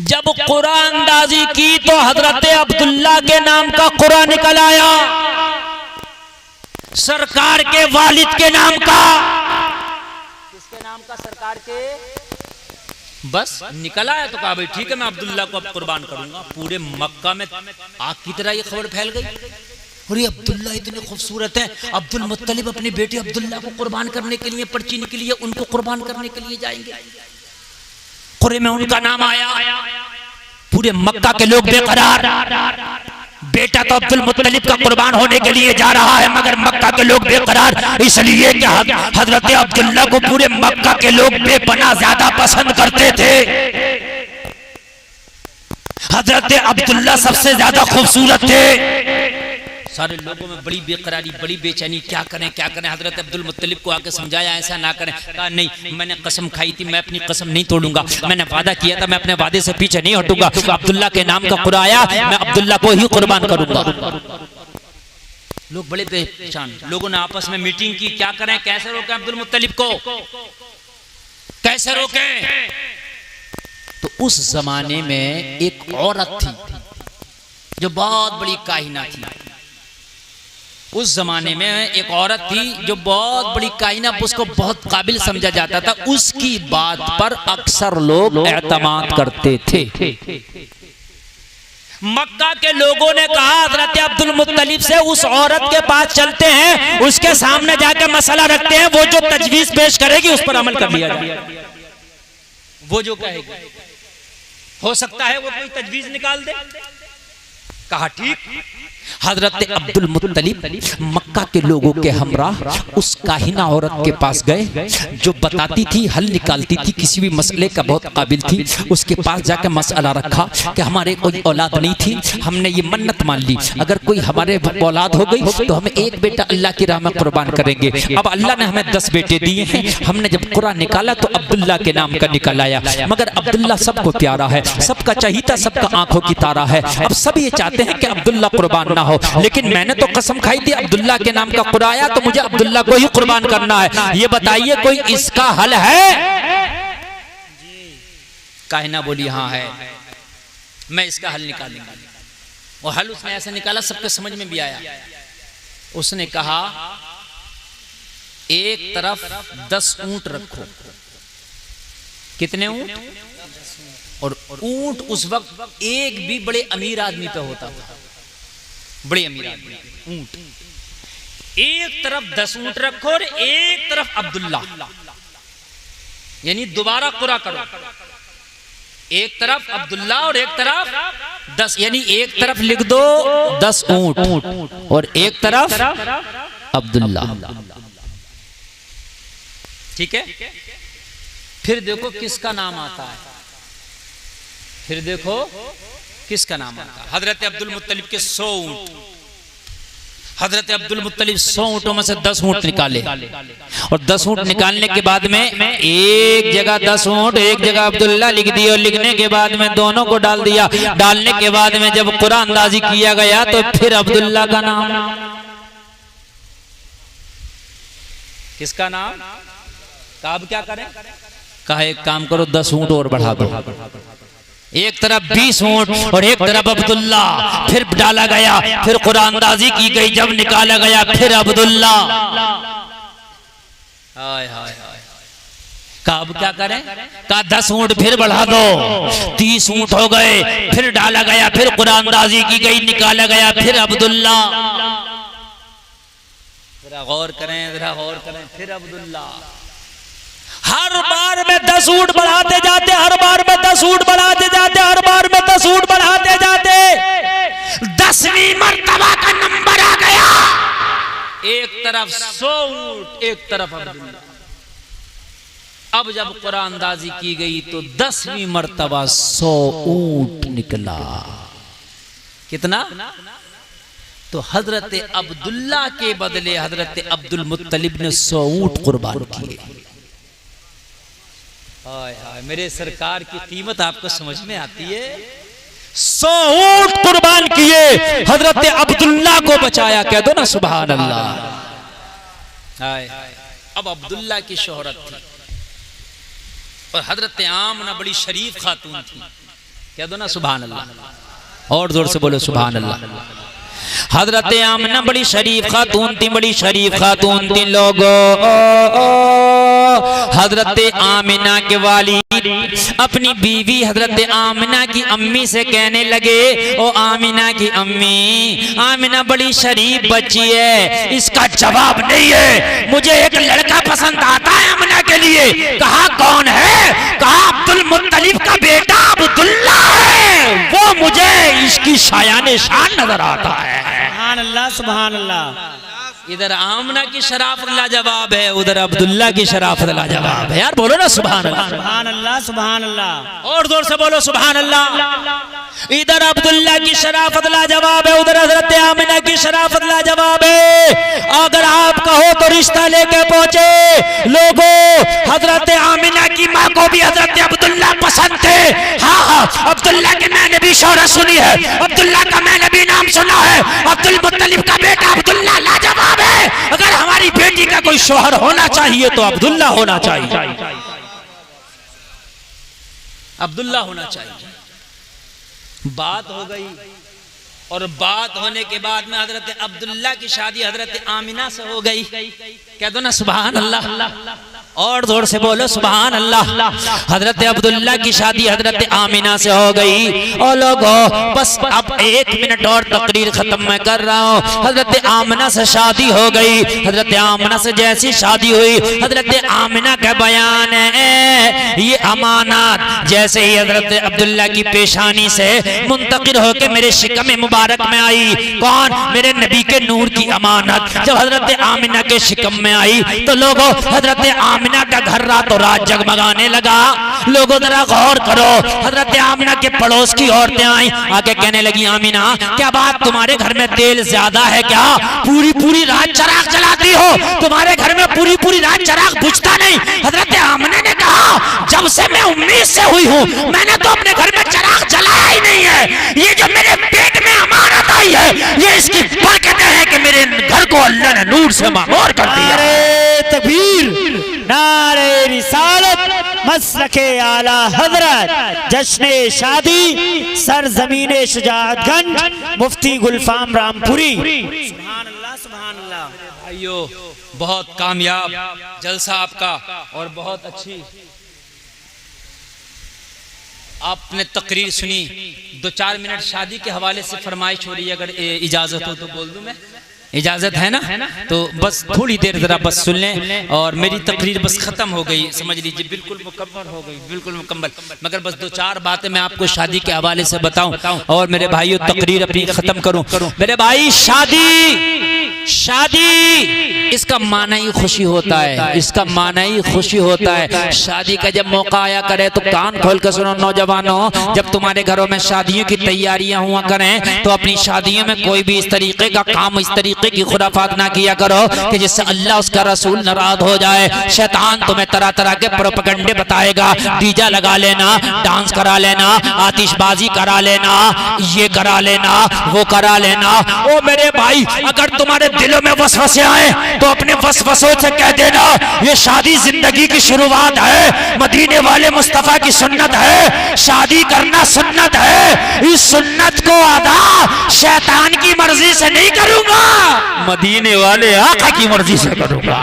जब कुरानदाजी की तो हजरत अब्दुल्ला के नाम का कुरान निकल आया, सरकार के वालिद के नाम का। किसके नाम का? सरकार के। बस निकल आया तो कहा भाई ठीक है मैं अब्दुल्ला को अब कुर्बान करूंगा। पूरे मक्का में आग की तरह ये खबर फैल गई, और ये अब्दुल्ला इतने खूबसूरत हैं, अब्दुल मुत्तलिब अपने बेटे अब्दुल्ला को कुर्बान करने के लिए पर्ची निकली है, उनको कुर्बान करने के लिए जाएंगे। कुरे में उनका नाम आया, पूरे मक्का के लोग बेकरार, बेटा तो अब्दुल मुत्तलिब का कुर्बान होने के लिए जा रहा है, मगर मक्का के लोग बेकरार, इसलिए कि हजरत अब्दुल्ला को पूरे मक्का के लोग बेपनाह ज्यादा पसंद करते थे। हजरत अब्दुल्ला सबसे ज्यादा खूबसूरत थे। सारे लोगों में बड़ी बेकरारी, बड़ी बेचैनी, क्या करें क्या करें। हजरत अब्दुल मुत्तलिब को आके समझाया ऐसा ना करें, कहा नहीं मैंने कसम खाई थी, मैं अपनी कसम नहीं तोड़ूंगा, मैंने वादा किया था, मैं अपने वादे से पीछे नहीं हटूंगा। अब्दुल्ला के नाम का कुरा आया, मैं अब्दुल्ला को ही कुर्बान करूंगा। लोग बड़े परेशान, लोगों ने आपस में मीटिंग की, क्या करें कैसे रोकें अब्दुल मुत्तलिब को, कैसे रोकें। तो उस जमाने में एक औरत थी जो बहुत बड़ी काहिना थी। उस जमाने में एक औरत थी जो बहुत बड़ी काहिना, उसको बहुत काबिल समझा जाता था, उसकी बात पर अक्सर लोग एतमाद करते थे। मक्का के लोगों ने कहा हजरत अब्दुल मुत्तलिब से उस औरत के पास चलते हैं, उसके सामने जाकर मसला रखते हैं, वो जो तजवीज पेश करेगी उस पर अमल कर लिया जाए। वो जो कहेगी हो सकता है वो कोई तजवीज निकाल दे। कहा ठीक। हजरत अब्दुल मुत्तलिब मक्का के लोगों के हमराह उस काहिना औरत के पास गए जो बताती थी, हल निकालती थी, किसी भी मसले का बहुत काबिल थी। उसके पास जाकर मसला रखा कि हमारे कोई औलाद नहीं थी, हमने ये मन्नत मान ली, अगर कोई हमारे औलाद हो गई तो हम एक बेटा अल्लाह की राह में कुर्बान करेंगे। अब अल्लाह ने हमें 10 बेटे दिए हैं, हमने जब कुरान निकाला तो अब्दुल्ला के नाम का निकल आया, मगर अब्दुल्ला सबको प्यारा है, सबका चहीता, सबका आंखों की तारा है। अब सब ये चाहते हैं कि अब्दुल्ला कुर्बान ना हो, लेकिन मैंने तो कसम खाई थी अब्दुल्ला के नाम का कुरान आया तो मुझे अब्दुल्ला को ही कुर्बान करना है। ये बताइए कोई इसका हल है? काहिना बोली हाँ है, मैं इसका हल निकालूंगा। और हल उसने ऐसे निकाला सबके समझ में भी आया। उसने कहा एक तरफ 10 ऊंट रखो। कितने ऊंट? और ऊंट उस वक्त एक भी बड़े अमीर आदमी पे होता था, बड़े अमीर आदमी। ऊंट एक तरफ 10 ऊंट रखो और एक तरफ अब्दुल्ला, यानी दोबारा कुरा करो, एक तरफ अब्दुल्ला और एक तरफ 10, यानी एक तरफ लिख दो 10 ऊंट और एक तरफ अब्दुल्ला। ठीक है। फिर देखो किसका नाम आता है, फिर देखो किसका नाम आता है। हजरत अब्दुल मुत्तलिब के 100 ऊंट, हजरत अब्दुल मुत्तलिब 100 ऊंटों में से 10 ऊंट निकाले, और 10 ऊंट निकालने के बाद में एक जगह 10 ऊंट, एक जगह अब्दुल्ला लिख दिया, और लिखने के बाद में दोनों को डाल दिया। डालने के बाद में जब कुरान अंदाजी किया गया तो फिर अब्दुल्ला का नाम, किसका नाम? कहा अब क्या करें? कहा एक काम करो 10 ऊंट और बढ़ा दो, एक तरफ 20 ऊंट और एक तरफ अब्दुल्ला। फिर डाला गया, फिर कुरानदाजी की गई, जब निकाला गया फिर अब्दुल्ला। हाय हाय हाय। कहा अब क्या करें? कहा 10 ऊंट फिर बढ़ा दो, 30 ऊंट हो गए। फिर डाला गया, फिर कुरानदाजी की गई, निकाला गया फिर अब्दुल्ला। जरा गौर करें, जरा गौर करें, फिर अब्दुल्ला। हर बार में 10 ऊंट बढ़ाते जाते, हर बार में 10 ऊंट बढ़ाते जाते, हर बार में 10 ऊंट बढ़ाते जाते, 10वीं मर्तबा का नंबर आ गया। एक तरफ 100 ऊंट, एक तरफ अब्दुल्ला। अब जब कुरान अंदाजी की गई तो 10वीं मर्तबा 100 ऊंट निकला। कितना? तो हजरत अब्दुल्ला के बदले हजरत अब्दुल मुत्तलिब ने 100 ऊंट कुर्बान किए। हाय हाय, मेरे सरकार की कीमत आपको समझ में आती है? 100 ऊंट कुर्बान किए, हजरत अब्दुल्ला को बचाया। कह दो ना सुभान अल्लाह। हाय, अब अब्दुल्ला की शोहरत थी, और हजरत आमना बड़ी शरीफ खातून थी। कह दो ना सुभान अल्लाह, और जोर से बोलो सुभान अल्लाह। हजरत आमना बड़ी शरीफ खातून थी, बड़ी शरीफ खातून थी। लोगों हजरत आमिना के वालिद अपनी बीवी हजरत आमिना की अम्मी से कहने लगे, ओ आमिना की अम्मी, आमिना बड़ी शरीफ बच्ची है, इसका जवाब नहीं है, मुझे एक लड़का पसंद आता है आमिना के लिए। कहा कौन है? कहा अब्दुल मुत्तलिब का बेटा अब्दुल्ला है, वो मुझे इसकी शायाने शान नजर आता है। सुभान अल्लाह, सुभान अल्लाह। इधर आमना की शराफत लाजवाब है, उधर अब्दुल्ला की शराफत लाजवाब है। यार बोलो ना सुभान अल्लाह। सुभान अल्लाह, सुभान अल्लाह। और जोर से बोलो सुभान अल्लाह। इधर अब्दुल्ला की शराफत लाजवाब है, उधर हजरत आमिना की शराफत लाजवाब है। अगर आप कहो तो रिश्ता लेके पहुंचे लोगों, हजरत आमिना की माँ को भी हजरत अब्दुल्ला पसंद थे। हाँ हाँ, अब्दुल्ला के मैंने भी शोहरत सुनी है, अब्दुल्ला का मैंने भी नाम सुना है। अब्दुल मुत्तलिब का बेटा अब्दुल्ला लाजवाब है। अगर हमारी बेटी का कोई शौहर होना चाहिए तो अब्दुल्ला होना चाहिए, अब्दुल्ला होना चाहिए। बात हो गई, और बात होने के बाद में हजरत अब्दुल्ला की शादी हजरत आमिना से हो गई। कह दो ना सुभान अल्लाह, और जोर से बोलो सुभान अल्लाह। हजरत अब्दुल्ला की शादी हजरत आमिना से हो गई। और लोगों बस अब 1 मिनट और तकरीर खत्म मैं कर रहा हूँ। हजरत आमिना से शादी हो गई। हजरत आमिना से जैसी शादी हुई, हजरत आमिना का बयान है, ये अमानत जैसे ही हजरत अब्दुल्ला की पेशानी से मुंतकिल होकर मेरे शिकम मुबारक में आई। कौन? मेरे नबी के नूर की अमानत जब हजरत आमिना के शिकम में आई तो लोगों हजरत आमिना का घर रातों रात जगमगाने लगा। लोगों जरा गौर करो, हजरत आमिना के पड़ोस की औरतें आई, आके कहने लगी, आमिना क्या बात, तुम्हारे घर में तेल ज्यादा है क्या? पूरी पूरी रात चराग जलाती हो, तुम्हारे घर में पूरी पूरी रात चराग बुझता नहीं। हजरत आमिना ने कहा, जब से मैं उम्मीद से हुई हूँ मैंने तो अपने घर में चराग जलाया ही नहीं है। ये जो मेरे पेट में अमानत आई है, ये इसकी बरकतें हैं कि मेरे घर को अल्लाह ने नूर से मामूर कर दिया। नारे तकबीर, नारे रिसालत, मसलके आला हजरत, जश्ने शादी सरजमीने शुजाअतगंज, मुफ्ती गुलफाम रामपुरी। सुभान अल्लाह, सुभान अल्लाह। भाइयों बहुत कामयाब जलसा आपका, और बहुत अच्छी आपने तकरीर सुनी। 2-4 मिनट शादी के हवाले से फरमाइश हो रही है, अगर इजाजत हो तो बोल दूं मैं? इजाजत है ना? तो बस थोड़ी देर जरा बस सुन लें, और मेरी तकरीर बस खत्म हो गई, समझ लीजिए बिल्कुल मुकम्मल हो गई, बिल्कुल मुकम्मल। मगर बस 2-4 बातें मैं आपको शादी के हवाले से बताऊं, और मेरे भाइयों तकरीर अपनी खत्म करूं। मेरे भाई, शादी इसका माना ही खुशी होता है, इसका माना ही खुशी होता है। शादी का जब मौका आया करे तो कान खोल कर सुनो नौजवानों, जब तुम्हारे घरों में शादियों की तैयारियां हुआ करें तो अपनी शादियों में कोई भी इस तरीके का काम, इस तरीके की खुराफात ना किया करो कि जिससे अल्लाह उसका रसूल नाराज हो जाए। शैतान तुम्हें तरह तरह के प्रोपेगेंडे बताएगा, डीजे लगा लेना, डांस करा लेना, आतिशबाजी करा लेना, ये करा लेना, वो करा लेना। ओ मेरे भाई, अगर तुम्हारे दिलों में वसवसे आए तो अपने वसवसों से कह देना, ये शादी जिंदगी की शुरुआत है, मदीने वाले मुस्तफा की सुन्नत है, शादी करना सुन्नत है। इस सुन्नत को अदा शैतान की मर्जी से नहीं करूंगा, मदीने वाले आका की मर्जी से करूंगा,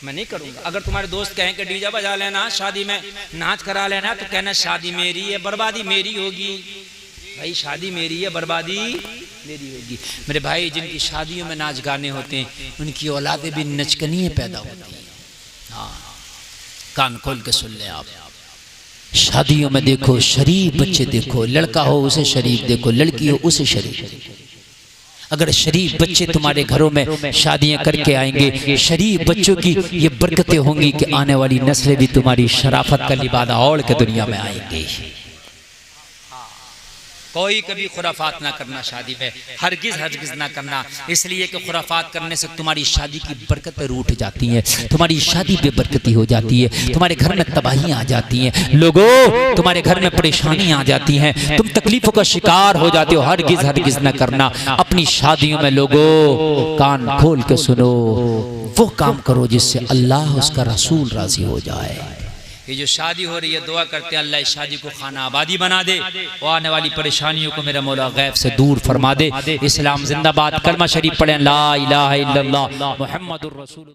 मैं नहीं करूंगा। अगर तुम्हारे दोस्त कहें कि डीजे बजा लेना, शादी में नाच करा लेना, तो कहना शादी मेरी है, बर्बादी मेरी होगी। भाई शादी मेरी है, बर्बादी मेरी होगी। मेरे भाई, जिनकी शादियों में नाच गाने होते हैं उनकी औलादें भी नचकनिए पैदा होती हैं। हाँ, कान खोल के सुन ले आप। शादियों में देखो शरीफ बच्चे देखो, लड़का हो उसे शरीफ देखो, लड़की हो उसे शरीफ। अगर शरीफ बच्चे तुम्हारे घरों में शादियां करके आएंगे, शरीफ बच्चों की ये बरकतें होंगी कि आने वाली नस्लें भी तुम्हारी शराफत का लिबादा ओढ़ के दुनिया में आएंगी। कोई कभी खुराफात ना करना शादी में, हरगिज ना करना, इसलिए कि खुराफात करने से तुम्हारी शादी की बरकतें रूठ जाती हैं, तुम्हारी शादी बेबरकती हो जाती है, तुम्हारे घर में तबाहियां आ जाती हैं, लोगों तुम्हारे घर में परेशानियां आ जाती हैं, तुम तकलीफों का शिकार हो जाते हो। हरगिज ना करना। अपनी शादियों में लोगों कान खोल के सुनो, वो काम करो जिससे अल्लाह उसका रसूल राजी हो जाए। ये जो शादी हो रही है, दुआ करते हैं अल्लाह इस शादी को खाना आबादी बना दे, और आने वाली परेशानियों को मेरा मौला गैब से दूर फरमा दे। इस्लाम जिंदाबाद। कलमा शरीफ पढ़ें, ला इलाहा इल्लल्लाह मुहम्मदुर रसूलुल्लाह।